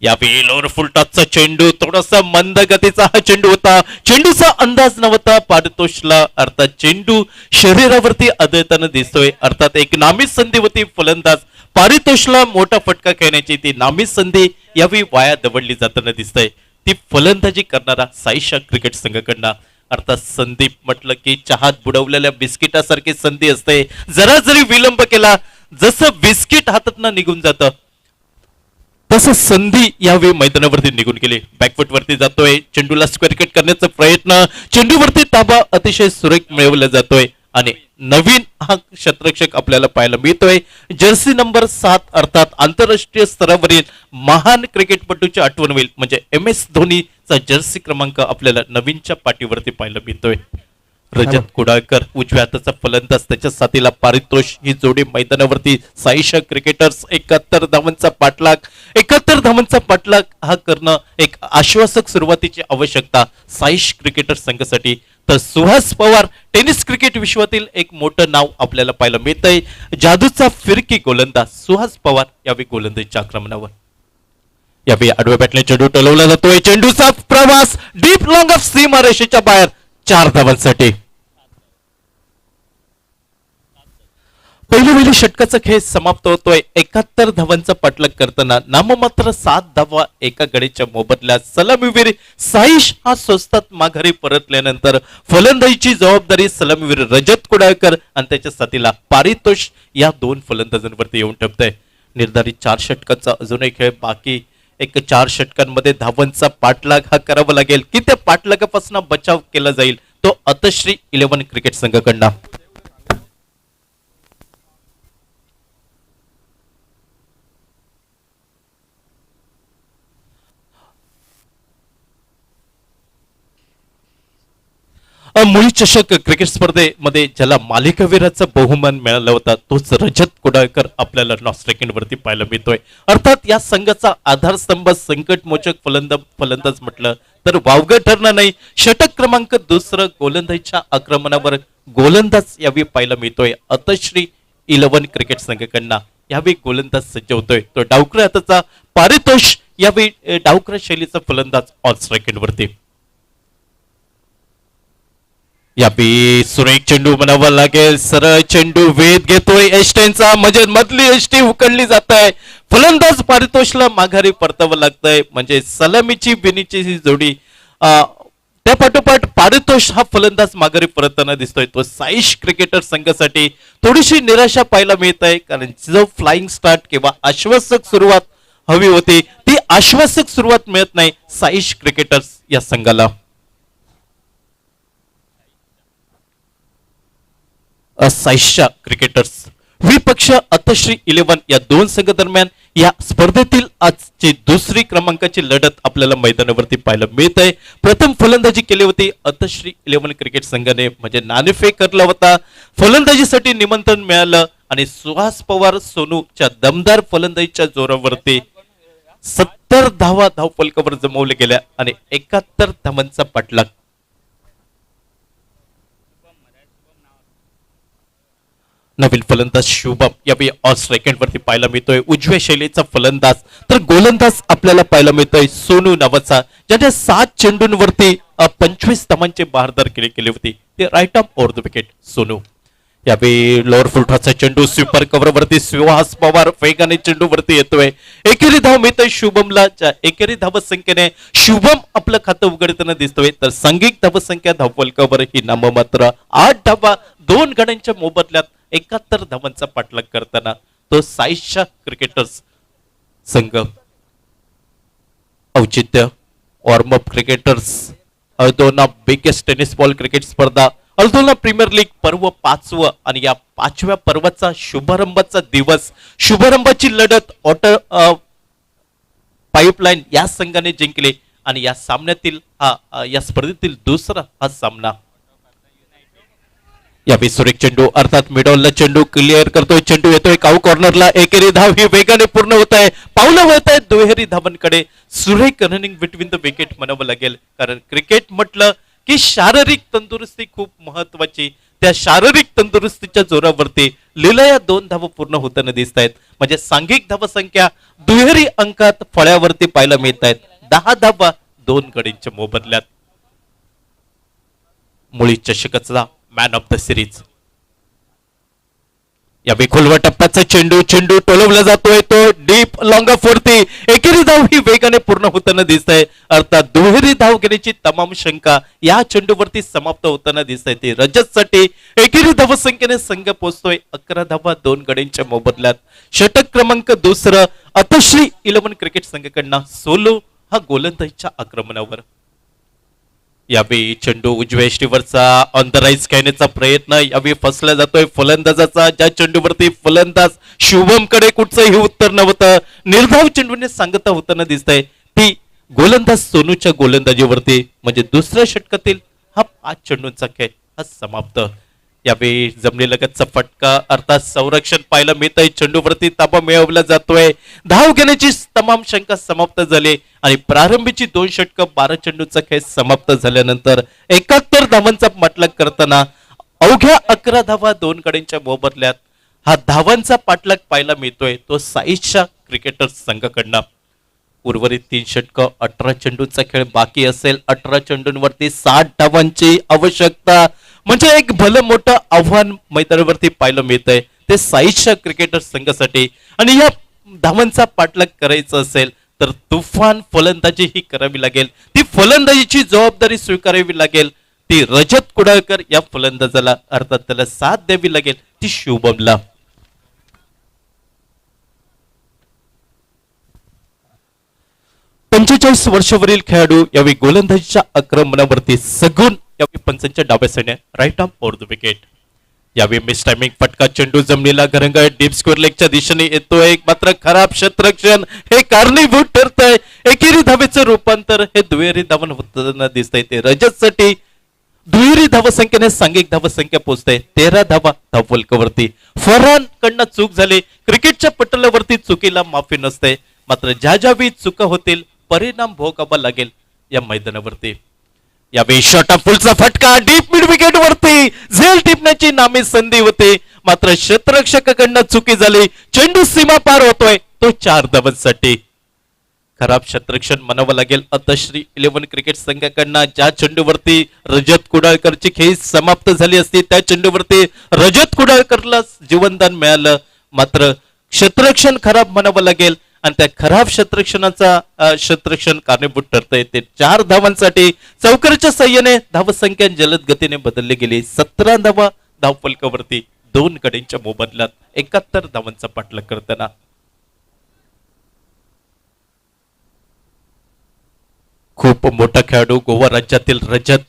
यावेळी लोअर फुल टॉसचा चेंडू थोडासा मंद गतीचा हा चेंडू होता. चेंडूचा अंदाज नव्हता पारितोषला अर्थात चेंडू शरीरावरती आदळताना दिसतोय. अर्थात एक नामी संधी होती फलंदाज पारितोषला मोठा फटका खेळण्याची ती नामी संधी यावेळी वाया दवडली जाताना दिसतंय. ती फलंदाजी करणारा साईशा क्रिकेट संघाकडनं अर्थात संदीप म्हटलं की चहात बुडवलेल्या बिस्किटासारखी संधी असते. जरा जरी विलंब केला जसं बिस्किट हातातनं निघून जातं तसं संधी यावेळी मैदानावरती निघून गेली. बॅकफुट वरती जातोय चेंडूला स्क्वेअर कट करण्याचा प्रयत्न चेंडूवरती ताबा अतिशय सुरेख मिळवला जातोय आणि नवीन हा क्षेत्ररक्षक आपल्याला पाहायला मिळतोय. जर्सी नंबर 7 अर्थात आंतरराष्ट्रीय स्तरावरील महान क्रिकेटपटूची आठवण होईल म्हणजे MS धोनीचा जर्सी क्रमांक आपल्याला नवीनच्या पाठीवरती पाहायला मिळतोय. रजत कुडाळकर उजव्या हाताचा फलंदाज त्याच्या साथीला पारितोष ही जोडी मैदानावरती साईशा क्रिकेटर्स 71 धावांचा पाठलाग हा करणं एक आश्वासक सुरुवातीची आवश्यकता साईश क्रिकेटर संघासाठी. तर सुहास पवार टेनिस क्रिकेट विश्वातील एक मोठं नाव आपल्याला पाहायला मिळतंय. जादूचा फिरकी गोलंदाज सुहास पवार यावेळी गोलंदाजीच्या आक्रमणावर. यावेळी आडव्या बॅटने चेंडू टोलवला जातोय. चेंडूचा प्रवास डीप लॉंग ऑफ सीमारेषेच्या बाहेर 4 धावांसाठी. पहिली षटकाचा खेळ समाप्त होतोय. 71 धावांचा पाठलाग करताना नाममात्र 7 धावा एका गडीच्या मोबदल्यात सलामीवीर साईश हा स्वस्तात माघारी परतल्यानंतर फलंदाजीची जबाबदारी सलामीवीर रजत कुडाळकर आणि त्याच्या साथीला पारितोष या 2 फलंदाजांवरती येऊन ठेपतंय. निर्धारित 4 षटकांचा अजूनही खेळ बाकी. एक 4 षटकांमध्ये धावांचा पाठलाग हा करावा लागेल की त्या पाठलागापासून बचाव केला जाईल तो अतश्री 11 क्रिकेट संघाकडनं. मुळी चषक क्रिकेट स्पर्धेमध्ये ज्याला मालिकावीराचा बहुमान मिळाला होता तोच रजत कुडाळकर आपल्याला नॉस्ट्रेकिन वरती पाहायला मिळतोय. अर्थात या संघाचा आधारस्तंभ संकटमोचक फलंदाज म्हटलं तर वावगं ठरणार नाही. षटक क्रमांक 2 गोलंदाजीच्या आक्रमणावर गोलंदाज यावेळी पाहायला मिळतोय. अतश्री 11 क्रिकेट संघाकडनं यावेळी गोलंदाज सज्ज होतोय. तो डावखऱ्या हाताचा पारितोष यावेळी डावखऱ्या शैलीचा फलंदाज ऑन स्ट्राइक वरती. यावेळी सुरेख चेंडू म्हणावा लागेल. सरळ चेंडू वेध घेतोय एस्टेनचा म्हणजे मधली एसटी उकडली जात आहे. फलंदाज पारितोषला माघारी परतावं लागतंय म्हणजे सलामीची बिनीची ही जोडी. त्या पाठोपाठ पारितोष हा फलंदाज माघारी परतताना दिसतोय. तो साईश क्रिकेटर संघासाठी थोडीशी निराशा पाहायला मिळत आहे कारण जो फ्लाइंग स्टार्ट किंवा आश्वासक सुरुवात हवी होती ती आश्वासक सुरुवात मिळत नाही साईश क्रिकेटर्स या संघाला. साईशच्या क्रिकेटर्स विपक्ष अतश्री 11 या दोन संघ दरम्यान या स्पर्धेतील आजची दुसरी क्रमांकाची लढत आपल्याला मैदानावरती पाहायला मिळत आहे. प्रथम फलंदाजी केली होती अतश्री 11 क्रिकेट संघाने, म्हणजे नाणेफेक करला होता. फलंदाजीसाठी निमंत्रण मिळालं आणि सुहास पवार सोनूच्या दमदार फलंदाजीच्या जोरावरती 70 धावा धावफलकावर जमवल्या गेल्या आणि 71 धावांचा पाठलाग. नवीन फलंदाज शुभम यावेळी ऑल सेकंड वरती पाहायला मिळतोय. उजव्या शैलीचा फलंदाज, तर गोलंदाज आपल्याला पाहायला मिळतोय सोनू नावाचा, ज्याने 7 चेंडूंवरती 25 धावांची बहारदार केली होती. ते right arm over the wicket Sonu. यावेळी लोअर फुलटॉसचा चेंडू स्वीपर कव्हर वरती सुहास पवार वेगाने चेंडू वरती येतोय. एकेरी धाव मिळतोय शुभमला. एकेरी धावत संख्येने शुभम आपलं खातं उघडताना दिसतोय, तर सांघिक धावत संख्या धावफलकावर ही नाममात्र 8 धावा 2 गड्यांच्या मोबदल्यात 71 धावांचा पाठलाग करताना तो साईशच्या क्रिकेटर्स संघ. औचित्य warmup cricketers Aldona biggest tennis ball cricket स्पर्धा अल्दोना प्रीमियर लीग पर्व 5वं आणि या 5व्या पर्वाचा शुभारंभाचा दिवस. शुभारंभाची लढत पाईपलाईन या संघाने जिंकले आणि या सामन्यातील या स्पर्धेतील दुसरा हा सामना. यावेळी सुरेख चेंडू अर्थात मिडॉलला चेंडू क्लिअर करतोय. चेंडू येतोय काऊ कॉर्नरला. एकेरी धाव ही वेगाने पूर्ण होत आहे. पावलं वळत आहेत दुहेरी धावांकडे. सुरेख रनिंग बिटवीन द विकेट म्हणावं लागेल, कारण क्रिकेट म्हटलं की शारीरिक तंदुरुस्ती खूप महत्वाची. त्या शारीरिक तंदुरुस्तीच्या जोरावरती लिलया 2 धावा पूर्ण होताना दिसत आहेत. म्हणजे सांघिक धावा संख्या दुहेरी अंकात फळ्यावरती पाहायला मिळत आहेत. 10 धावा 2 गडींच्या मोबदल्यात. मुळी चषकाचा मॅन ऑफ द सिरीज. यावेळी खोलवा टप्प्याचा चेंडू टोलवला जातोय. तो डीप लॉंग ऑफ वरती. एकेरी धाव ही वेगाने पूर्ण होताना दिसत आहे. अर्थात दुहेरी धाव घेण्याची तमाम शंका या चेंडूवरती समाप्त होताना दिसत आहे. ते रजतसाठी एकेरी धाव संख्येने संघ पोहोचतोय 11 धावा 2 गड्यांच्या मोबदल्यात. षटक क्रमांक दुसरं अतश्री 11 क्रिकेट संघाकडनं सोलो हा गोलंदाजीच्या आक्रमणावर. यावेळी चेंडू उजव्या यष्टीवरचा ऑन द राईज खेळण्याचा प्रयत्न यावेळी फसला जातोय फलंदाजाचा. ज्या चेंडूवरती फलंदाज शुभम कडे कुठचंही उत्तर नव्हतं. निर्धाव चेंडूने सांगता होताना दिसतंय ती गोलंदाज सोनूच्या गोलंदाजीवरती. म्हणजे दुसऱ्या षटकातील हा 5 चेंडूंचा खेळ हा समाप्त. यावेळी जमिनीलगतचा फटका अर्थात संरक्षण पाहायला मिळतंय. चेंडूवरती ताबा मिळवला जातोय. धाव घेण्याची तमाम शंका समाप्त झाली आणि प्रारंभीची 2 षटकं 12 चेंडूचा खेळ समाप्त झाल्यानंतर 71 धावांचा पाठलाग करताना अवघ्या 11 धावा 2 गड्यांच्या मोबदल्यात हा धावांचा पाठलाग पाहायला मिळतोय तो साईशच्या क्रिकेटर्स संघाकडनं. उर्वरित 3 षटकं 18 चेंडूचा खेळ बाकी असेल. 18 चेंडूंवरती 60 धावांची आवश्यकता, म्हणजे एक भलं मोठं आव्हान मैदानावरती पाहायला मिळतंय ते साईशच्या क्रिकेटर्स संघासाठी. आणि या धावांचा पाठलाग करायचा असेल तर तुफान फलंदाजी ही करावी लागेल. ती फलंदाजीची जबाबदारी स्वीकारावी लागेल ती रजत कुडाळकर या फलंदाजाला, अर्थात त्याला साथ द्यावी लागेल ती शुभमला. पंचेचाळीस वर्षावरील खेळाडू यावेळी गोलंदाजीच्या आक्रमणावरती सगुण यावेळी पंचांच्या डाव्या सैन्य right arm over the wicket. यावेळी मिस टायमिंग फटका चेंडू जमिनीला घरंगळत डीप स्क्वेअर लेगच्या दिशेने येतोय. मात्र खराब क्षेत्ररक्षण हे कारणीभूत ठरतंय. एकेरी धावेचं रूपांतर हे दुहेरी धावन होताना दिसतंय. ते रजतसाठी दुहेरी धावसंख्येने सांघिक धावसंख्या पोहोचते 13 धावा धावफलकावरती. फरहान कडनं चूक झाली. क्रिकेटच्या पटलावरती चुकीला माफी नसते. मात्र ज्या ज्यावेळी चुका होतील परिणाम भोगावा लागेल या मैदानावरती. यावेळी शॉट ऑफ फुलचा फटका डीप मिड विकेट वरती झेल टिपण्याची नामी संधी होती. मात्र क्षेत्ररक्षकाकडनं चुकी झाली. चेंडू सीमा पार होतोय तो 4 धावांसाठी. खराब क्षेत्ररक्षण म्हणावं लागेल अतश्री 11 क्रिकेट संघाकडनं. ज्या चेंडूवरती रजत कुडाळकरची खेळी समाप्त झाली असती त्या चेंडूवरती रजत कुडाळकरला जीवनदान मिळालं. मात्र क्षेत्ररक्षण खराब म्हणावं लागेल आणि त्या खराब क्षेत्ररक्षण कारणीभूत ठरतंय ते 4 धावांसाठी. चौकरच्या साह्याने धावसंख्या जलद गतीने बदलली गेली. 17 धावा धावफलकावरती 2 गड्यांच्या मोबदल्यात 71 धावांचा पाठलाग करताना. खूप मोठा खेळाडू गोवा राज्यातील रजत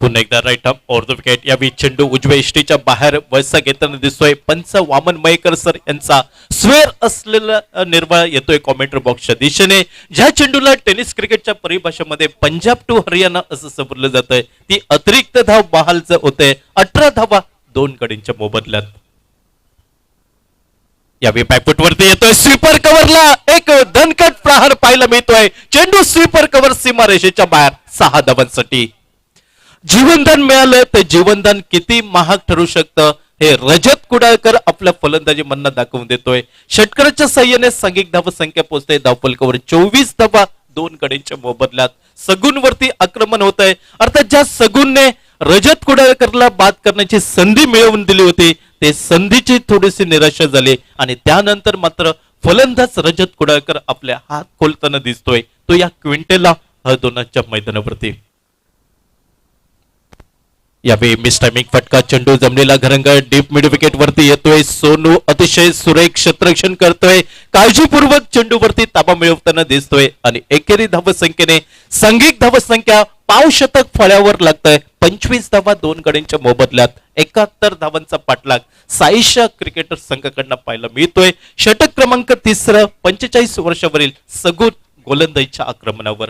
पुन्हा एकदा right arm over the wicket. यावेळी चेंडू उजव्या इष्टीच्या बाहेर वळसा घेताना दिसतोय. पंच वामन मयेकर सर यांचा स्वेर असलेला निर्वाळ येतोय कॉमेंट्री बॉक्सच्या दिशेने. ज्या चेंडूला टेनिस क्रिकेटच्या परिभाषेमध्ये पंजाब टू हरियाणा असं समजलं जातंय, ती अतिरिक्त धाव बहालचं होते. 18 धावा 2 गडींच्या मोबदल्यात. यावेळी बॅकफुट वरती येतोय. स्वीपर कव्हरला एक दणकट प्रहार पाहायला मिळतोय. चेंडू स्वीपर कव्हर सीमारेषेच्या बाहेर 6 धावांसाठी. जीवनदान मिळालं तर जीवनदान किती महाग ठरू शकतं हे रजत कुडाळकर आपल्या फलंदाजी मधनं दाखवून देतोय. षटकाराच्या साह्याने सांघिक धाव संख्या पोहोचते धावफलकावर 24 धावा 2 गडींच्या मोबदल्यात. सगुनवरती आक्रमण होत आहे. अर्थात ज्या सगुनने रजत कुडाळकरला बाद करण्याची संधी मिळवून दिली होती, ते संधीची थोडीशी निराशा झाली आणि त्यानंतर मात्र फलंदाज रजत कुडाळकर आपल्या हात खोलताना दिसतोय. तो या क्विंटेला हळदोनाच्या मैदानावरती. यावेळी मिस टायमिंग फटका. चेंडू जमलेला घरंग डीप मिड विकेट वरती येतोय. सोनू अतिशय सुरेख क्षेत्ररक्षण करतोय. काळजीपूर्वक चेंडूवरती ताबा मिळवताना दिसतोय आणि एकेरी धावसंख्येने सांघिक धावसंख्या पाव शतक फळ्यावर लागतंय. 25 धावा 2 गडींच्या मोबदल्यात 71 धावांचा पाठलाग साईशा क्रिकेटर संघाकडनं पाहायला मिळतोय. षटक क्रमांक 3 45 वर्षावरील सगुन गोलंदाजीच्या आक्रमणावर.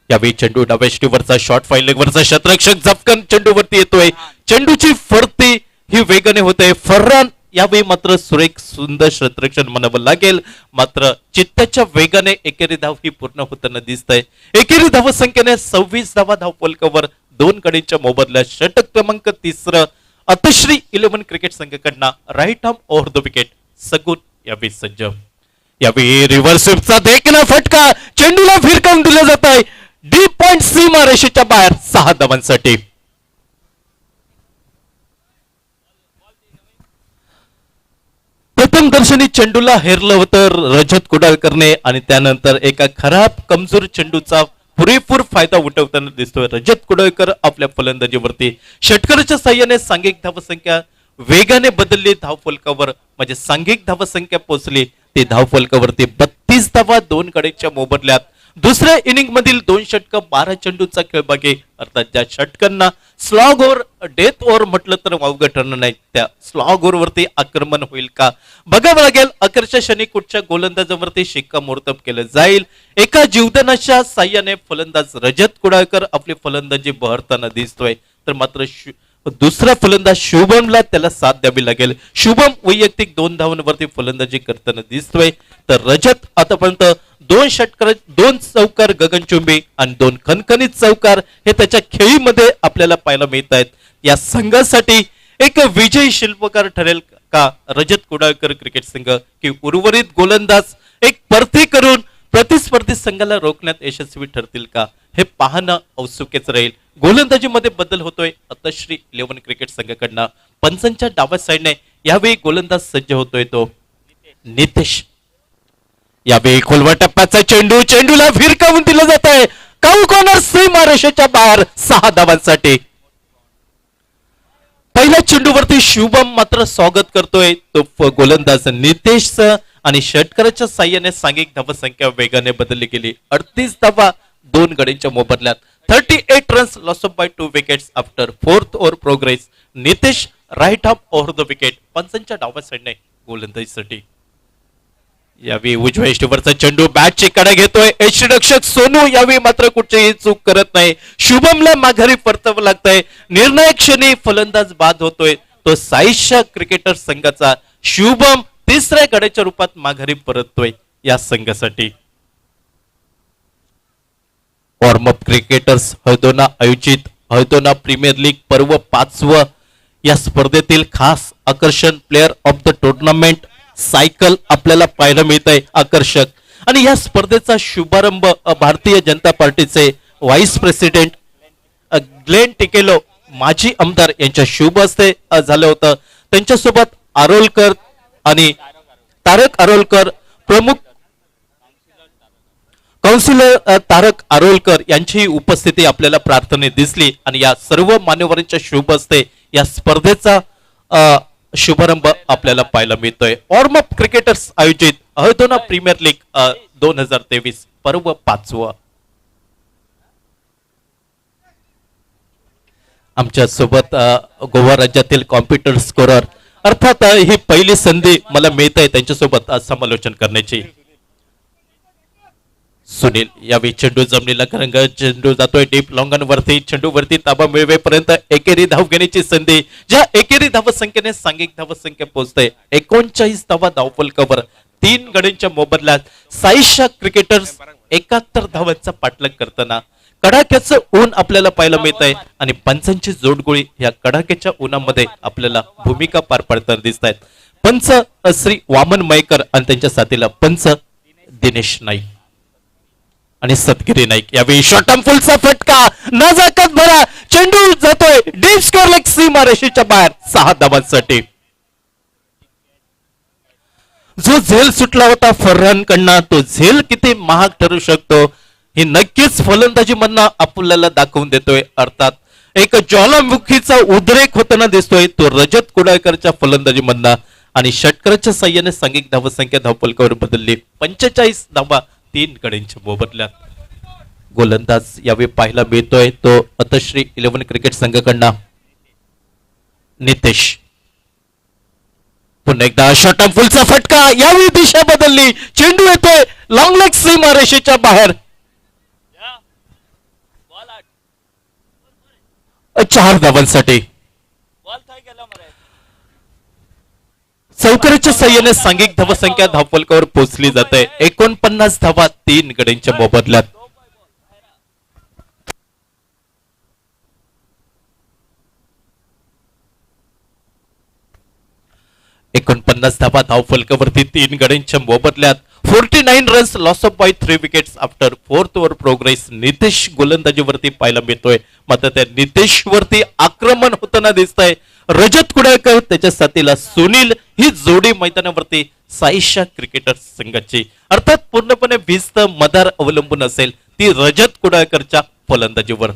यावेळी चेंडू डाव्या ष्टीवरचा शॉर्ट फाईल लेगवरचा क्षेत्ररक्षक झपकन चेंडूवरती येतोय. चेंडूची फरती ही वेगाने होते. फर्रान यावेळी मात्र सुरेख सुंदर क्षेत्ररक्षण म्हणावं लागेल. मात्र चित्ताच्या वेगाने एकेरी धाव ही पूर्ण होताना दिसतंय. एकेरी धाव संख्येने 26 धावा धावफलकावर 2 गडींच्या मोबदल्यात. षटक क्रमांक 3 अतश्री 11 क्रिकेट संघाकडनं right arm over the wicket Sagun यावेळी सज्ज. यावेळी रिव्हर्स स्वीपचा देखना फटका. चेंडूला फिरकावून दिलं जात आहे. डीप पॉइंट सीमा रेषेच्या बाहेर 6 धावांसाठी. प्रथम दर्शनी चेंडूला हेरलं होतं रजत कुडाळकरने आणि त्यानंतर एका खराब कमजोर चेंडूचा पुरेपूर फायदा उठवताना दिसतोय रजत कुडाळकर आपल्या फलंदाजीवरती. षटकाराच्या साह्याने सांघिक धावसंख्या वेगाने बदलली धावफलकावर. म्हणजे सांघिक धावसंख्या पोहोचली ती धावफलकावरती 32 धावा 2 गडीच्या मोबदल्यात. दुसऱ्या इनिंग मधील 2 षटक 12 चेंडूचा खेळ बाकी. अर्थात ज्या षटकांना स्लॉग ओव्हर डेथ ओव्हर म्हटलं तर वावगं ठरणार नाही, त्या स्लॉग ओव्हर वरती आक्रमण होईल का बघावं लागेल. अखेरच्या क्षणी कुठच्या गोलंदाजावरती शिक्कामोर्तब केलं जाईल. एका जीवदानाच्या साह्याने फलंदाज रजत कुडाळकर आपली फलंदाजी बहरताना दिसतोय. तर मात्र दुसरा फलंदाज शुभमला त्याला साथ द्यावी लागेल. शुभम वैयक्तिक 2 धावांवरती फलंदाजी करताना दिसतोय. तर रजत आतापर्यंत 2 षटकार 2 चौकार गगनचुंबी आणि 2 खणखणीत चौकार हे त्याच्या खेळीमध्ये आपल्याला पाहायला मिळत आहेत. या संघासाठी एक विजयी शिल्पकार ठरेल का रजत कुडाळकर क्रिकेट संघ, की उर्वरित गोलंदाज एक परती करून प्रतिस्पर्धी संघाला रोखण्यात यशस्वी ठरतील का, हे पाहणं औत्सुक्याचं राहील. गोलंदाजीमध्ये बदल होतोय अतश्री 11 क्रिकेट संघाकडनं. पंचांच्या डाव्या साईडने यावेळी गोलंदाज सज्ज होतोय तो नितेश. यावेळी खोलवर टप्प्याचा चेंडू. चेंडूला फिरकावून दिलं जात आहे. काऊ कॉर्नर सीमारेषेच्या बाहेर 6 धावांसाठी. पहिल्या चेंडूवरती शुभम मात्र स्वागत करतोय तो गोलंदाज नितेशचं आणि षटकाराच्या साह्याने सांघिक धावसंख्या वेगाने बदलली गेली. 38 धावा 2 गडींच्या मोबदल्यात. 38 runs loss of by 2 wickets after 4th over progress. Nitesh right arm over the wicket पंचांच्या डाव्या साईडने गोलंदाजीसाठी. यावेळी उजव्या इष्टीवरचा चेंडू बॅटची कडा घेतोय. यष्टीरक्षक सोनू यावेळी मात्र कुठचीही चूक करत नाही. शुभमला माघारी परतावं लागतंय. निर्णायक क्षणी फलंदाज बाद होतोय तो साईशा क्रिकेटर संघाचा शुभम. 3ऱ्या गड्याच्या रूपात माघारी परततोय या संघासाठी. वॉर्मअप क्रिकेटर्स हळदोना आयोजित हळदोना प्रीमियर लीग पर्व 5व या स्पर्धेतील खास आकर्षण player of the tournament cycle आपल्याला पाहायला मिळत आहे आकर्षक. आणि या स्पर्धेचा शुभारंभ भारतीय जनता पार्टीचे व्हाईस प्रेसिडेंट ग्लेन टिकेलो माजी आमदार यांच्या शुभ हस्ते झालं होतं. त्यांच्यासोबत आरोलकर आणि तारक आरोलकर प्रमुख काउन्सिलर तारक आरोलकर यांची उपस्थिती आपल्याला प्रार्थनेत दिसली आणि या सर्व मान्यवरांच्या शुभ हस्ते या स्पर्धेचा शुभारंभ आपल्याला पाहायला मिळतोय. वॉर्मअप क्रिकेटर्स आयोजित हळदोना प्रीमियर लीग 2023 पर्व 5व. आमच्या सोबत गोवा राज्यातील कॉम्प्युटर स्कोरर अर्थात ही पहिली संधी मला मिळत आहे त्यांच्यासोबत समालोचन करण्याची. सुनील यावेळी चेंडू जमिनीला रंग चेंडू जातोय डीप लॉंगन वरती चेंडू वरती ताबा मिळवेपर्यंत एकेरी धाव घेण्याची संधी ज्या एकेरी धाव संख्येने सांघिक धाव संख्या पोहोचते 39 धावा धावफलकावर 3 गड्यांच्या मोबदल्यात साईशा क्रिकेटर्स 71 धावांचा पाठलाग करताना कडाक्याचं ऊन आपल्याला पाहायला मिळत आहे आणि पंचांची जोडगोळी या कडाक्याच्या उन्हामध्ये आपल्याला भूमिका पार पाडताना दिसत आहेत. पंच श्री वामन मयकर आणि त्यांच्या साथीला पंच दिनेश नाईक आणि सतगिरी नाईक. यावेळी शॉर्ट टर्म फुलचा फटका नजाकत भरा चेंडू जातोय डीप स्कोर लेग सीमारेषेच्या बाहेर 6 धावांसाठी. जो झेल सुटला होता फरहान कडनं तो झेल किती महाग ठरू शकतो हे नक्कीच फलंदाजी मधनं आपल्याला दाखवून देतोय. अर्थात एक ज्वालामुखीचा उद्रेक होताना दिसतोय तो रजत कुडाळकरच्या फलंदाजी मधनं आणि षटकरच्या साह्याने सांघिक धावसंख्या धावफलकावर बदलली 45 धावा 3 गड्यांच्या मोबदल्यात. गोलंदाज यावेळी पाहायला मिळतोय तो अतश्री 11 क्रिकेट संघाकडनं नितेश. पुन्हा एकदा शॉर्ट टर्म फुलचा फटका यावेळी दिशा बदलली चेंडू येतोय लॉंग लेग सीमारेषेच्या बाहेर 4 धावांसाठी. चौकरीच्या साह्याने सांघिक धावसंख्या धावफलकावर पोहोचली जाते 49 धावा 3 गड्यांच्या मोबदल्यात. एकोणपन्नास धावा धावफलकावरती 3 गड्यांच्या मोबदल्यात 49 runs loss of by 3 wickets after 4th over progress. Nitesh गोलंदाजीवरती पाहायला मिळतोय मात्र त्या नितेश वरती आक्रमण होताना दिसतंय रजत कुडाळकर त्याच्या साथीला सुनील ही जोडी मैदानावरती साईशा क्रिकेटर संघाची अर्थात पूर्णपणे भिस्त मदार अवलंबून असेल ती रजत कुडाळकरच्या फलंदाजीवर.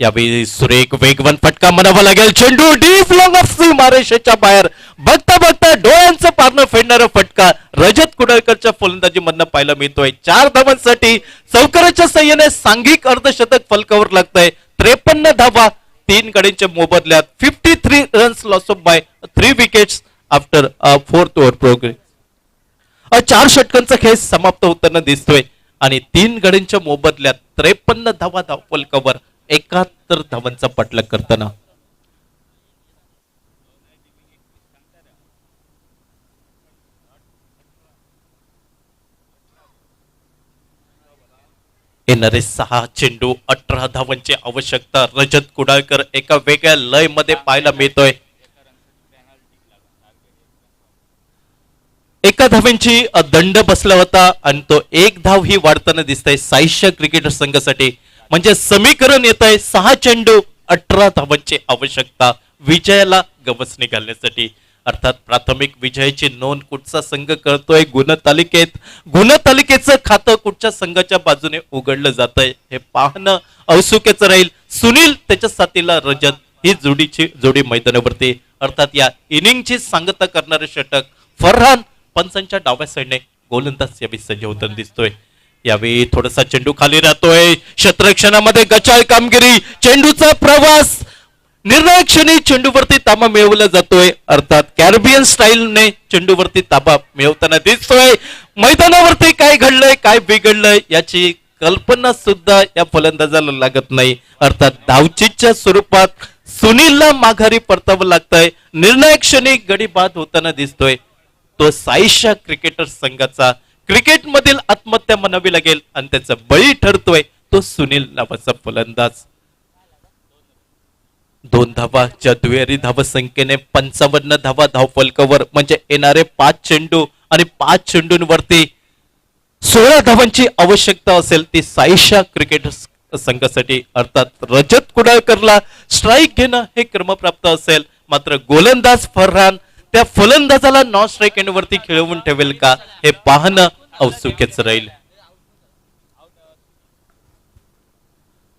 यावेळी सुरेख वेगवान फटका म्हणावा लागेल चेंडू डीप लॉंग ऑफ सीमारेषेच्या बाहेर बघता बघता डोळ्यांचं पारणं फेडणारा फटका रजत कुडाळकरच्या फलंदाजी मधनं पाहायला मिळतोय. 4 धावांसाठी चौकाराच्या साह्याने सांघिक अर्धशतक फलकावर लागतंय 53 धावा 3 गड्यांच्या मोबदल्यात 53 runs loss of by 3 wickets after 4th over progress. 4 षटकांचा खेळ समाप्त होताना दिसतोय आणि 3 गड्यांच्या मोबदल्यात 53 धावा धावफलकावर 71 धावांचा पाठलाग करताना येणारे 6 चेंडू 18 धावांची आवश्यकता रजत कुडाळकर एका वेगळ्या लय मध्ये पाहायला मिळतोय. एका धावांची दंड बसला होता आणि तो 1 धाव ही वाढताना दिसतंय साईशा क्रिकेटर संघासाठी. म्हणजे समीकरण येत आहे 6 चेंडू 18 धावांची आवश्यकता विजयाला गवसणी घालण्यासाठी. अर्थात प्राथमिक विजयाची नोंद कुठचा संघ करतोय गुणतालिकेत गुणतालिकेचं खातं कुठच्या संघाच्या बाजूने उघडलं जात आहे हे पाहणं औत्सुक्याचं राहील. सुनील त्याच्या साथीला रजत ही जोडी मैदानावरती अर्थात या इनिंगची सांगता करणारे षटक फरहान पंचांच्या डाव्या साईडने गोलंदाज यावेळी सज्ज होताना दिसतोय. यावेळी थोडासा चेंडू खाली राहतोय क्षेत्ररक्षणामध्ये गचाळ कामगिरी चेंडूचा प्रवास निर्णायक क्षणी चेंडूवरती ताबा मिळवला जातोय. अर्थात कॅरिबियन स्टाईलने चेंडूवरती ताबा मिळवताना दिसतोय. मैदानावरती काय घडलंय काय बिघडलंय याची कल्पना सुद्धा या फलंदाजाला लागत नाही. अर्थात धावचीच्या स्वरूपात सुनीलला माघारी परतावं लागतंय. निर्णायक क्षणी गडी बाद होताना दिसतोय तो साईशा क्रिकेटर संघाचा क्रिकेट मधील आत्महत्या म्हणावी लागेल आणि त्याचा बळी ठरतोय तो सुनील नावाचा फलंदाज. 2 धावाच्या दुहेरी धावसंख्येने 55 धावा धावफलकावर म्हणजे येणारे 5 चेंडू आणि 5 चेंडूंवरती 16 धावांची आवश्यकता असेल ती साईशा क्रिकेटर संघासाठी. अर्थात रजत कुडाळकरला स्ट्राईक घेणं हे क्रमप्राप्त असेल मात्र गोलंदाज फरहान त्या फलंदाजाला नॉन स्ट्राईक एंडवरती खेळवून ठेवेल का हे पाहणं औत्सुक्याचं राहील.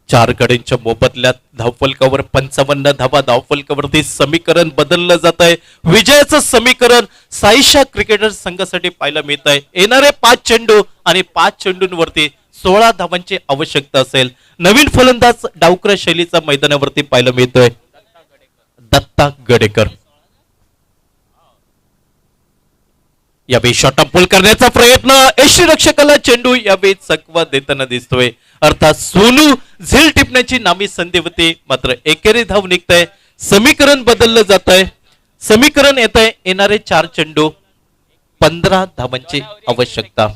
चार गड्यांच्या मोबदल्यात धावफलकावर 55 धावा धावफलकावरती समीकरण बदललं जात आहे. विजयाचं समीकरण साईशा क्रिकेटर संघासाठी पाहायला मिळत आहे. येणारे 5 चेंडू आणि 5 चेंडूंवरती 16 धावांची आवश्यकता असेल. नवीन फलंदाज डावकर शैलीचा मैदानावरती पाहायला मिळतोय दत्ता गडेकर. यावेळी शॉर्ट पुल करण्याचा प्रयत्न, यष्टीरक्षकाला चेंडू यावेळी चकवा देताना दिसतोय. अर्थात सोनू झेल टिपण्याची नामी संधी होती, मात्र एकेरी धाव निघतंय. समीकरण बदललं जात आहे. समीकरण येत आहे येणारे 4 चेंडू 15 धावांची आवश्यकता.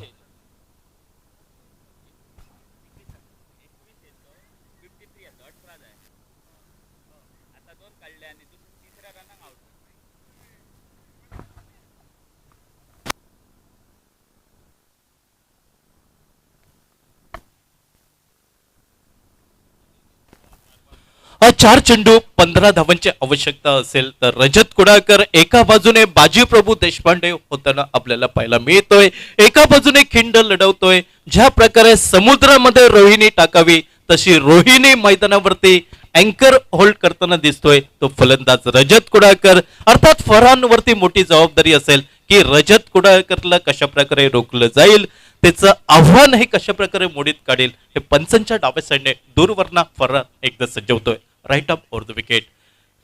चार चेंडू 15 धावांची आवश्यकता असेल तर रजत कुडाळकर एका बाजूने बाजी प्रभू देशपांडे होताना आपल्याला पाहायला मिळतोय. एका बाजूने खिंड लढवतोय. ज्या प्रकारे समुद्रामध्ये रोहिणी टाकावी तशी रोहिणी मैदानावरती अँकर होल्ड करताना दिसतोय तो फलंदाज रजत कुडाळकर. अर्थात फरहानवरती मोठी जबाबदारी असेल की रजत कुडाळकरला कशा प्रकारे रोखलं जाईल, त्याचं आव्हान हे कशा प्रकारे मोडीत काढेल हे पंचांच्या डाव्या साईडने दूरवरना फरहान एकदा सज्जवतोय. Right up over the wicket.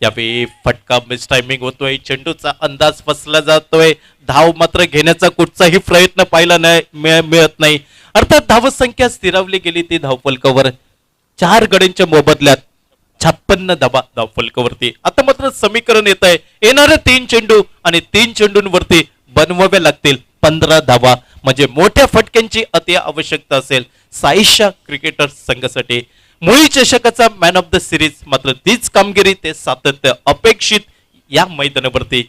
यावेळी फटका मिस टायमिंग होतोय. चेंडूचा अंदाज फसला जातोय. धाव मात्र घेण्याचा कुठचाही प्रयत्न पाहायला मिळत नाही. अर्थात धावसंख्या स्थिरावली गेली ती धावफलकावर 4 गड्यांच्या मोबदल्यात 56 धावा धावफलकावरती. आता मात्र समीकरण येत आहे येणारे 3 चेंडू आणि 3 चेंडूंवरती बनवावे लागतील 15 धावा. म्हणजे मोठ्या फटक्यांची अति आवश्यकता असेल साईशा क्रिकेटर संघासाठी. मुळी चषकाचा मॅन ऑफ द सिरीज मात्र तीच कामगिरी ते सातत्य अपेक्षित या मैदानावरती.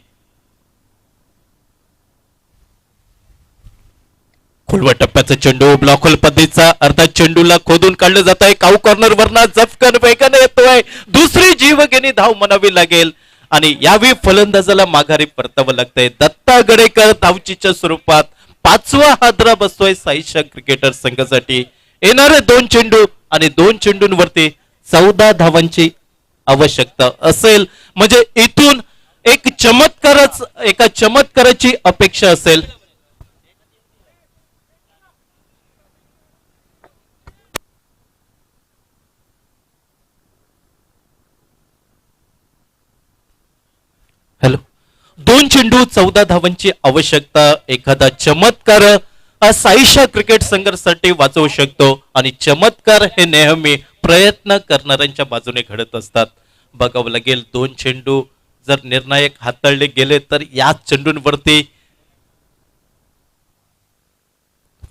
खोलवा टप्प्याचा चेंडू ब्लॉक होल पद्धतीचा, अर्थात चेंडूला खोदून काढलं जात आहे. काऊ कॉर्नर वरना जफकन वेगाने येतोय. दुसरी जीवघेणी धाव म्हणावी लागेल आणि यावेळी फलंदाजाला माघारी परतावं लागतंय. दत्ता गडेकर धावचीच्या स्वरूपात 5वा हादरा बसतोय साईशा क्रिकेटर संघासाठी. येणारे 2 चेंडू आणि 2 चेंडूंवरती 14 धावांची आवश्यकता असेल. म्हणजे इथून एका चमत्काराची अपेक्षा असेल. हॅलो, 2 चेंडू 14 धावांची आवश्यकता. एखादा चमत्कार साईशा क्रिकेट संघासाठी वाचवू शकतो आणि चमत्कार हे नेहमी प्रयत्न करणाऱ्यांच्या बाजूने घडत असतात. बघावं लागेल 2 चेंडू जर निर्णायक हाताळले गेले तर याच चेंडूंवरती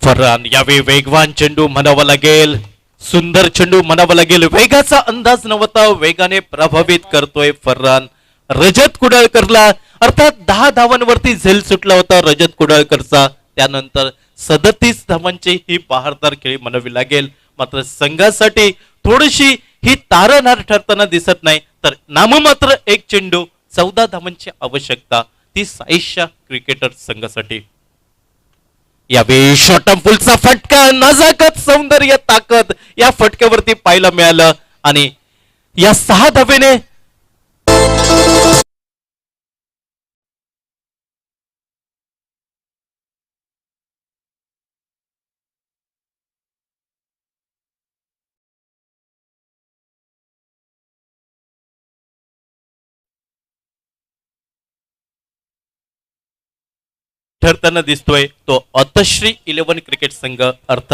फरहान. यावेळी वेगवान चेंडू म्हणावा लागेल, सुंदर चेंडू म्हणावा लागेल. वेगाचा अंदाज नव्हता, वेगाने प्रभावित करतोय फरहान रजत कुडाळकरला. अर्थात 10 धावांवरती झेल सुटला होता रजत कुडाळकरचा. त्यानंतर 37 धावांची ही बहारदार खेळी म्हणावी लागेल. मात्र संघासाठी थोडीशी ही तारणहार ठरताना दिसत नाही. तर नाममात्र 1 चेंडू 14 धावांची आवश्यकता ती साईशा क्रिकेटर संघासाठी. यावेळी शॉर्ट फुलचा फटका, नजाकत, सौंदर्य, ताकद या फटक्यावरती पाहायला मिळालं आणि या 6 धावेने ठरताना दिसतोय तो अतश्री 11 क्रिकेट संघ. अर्थात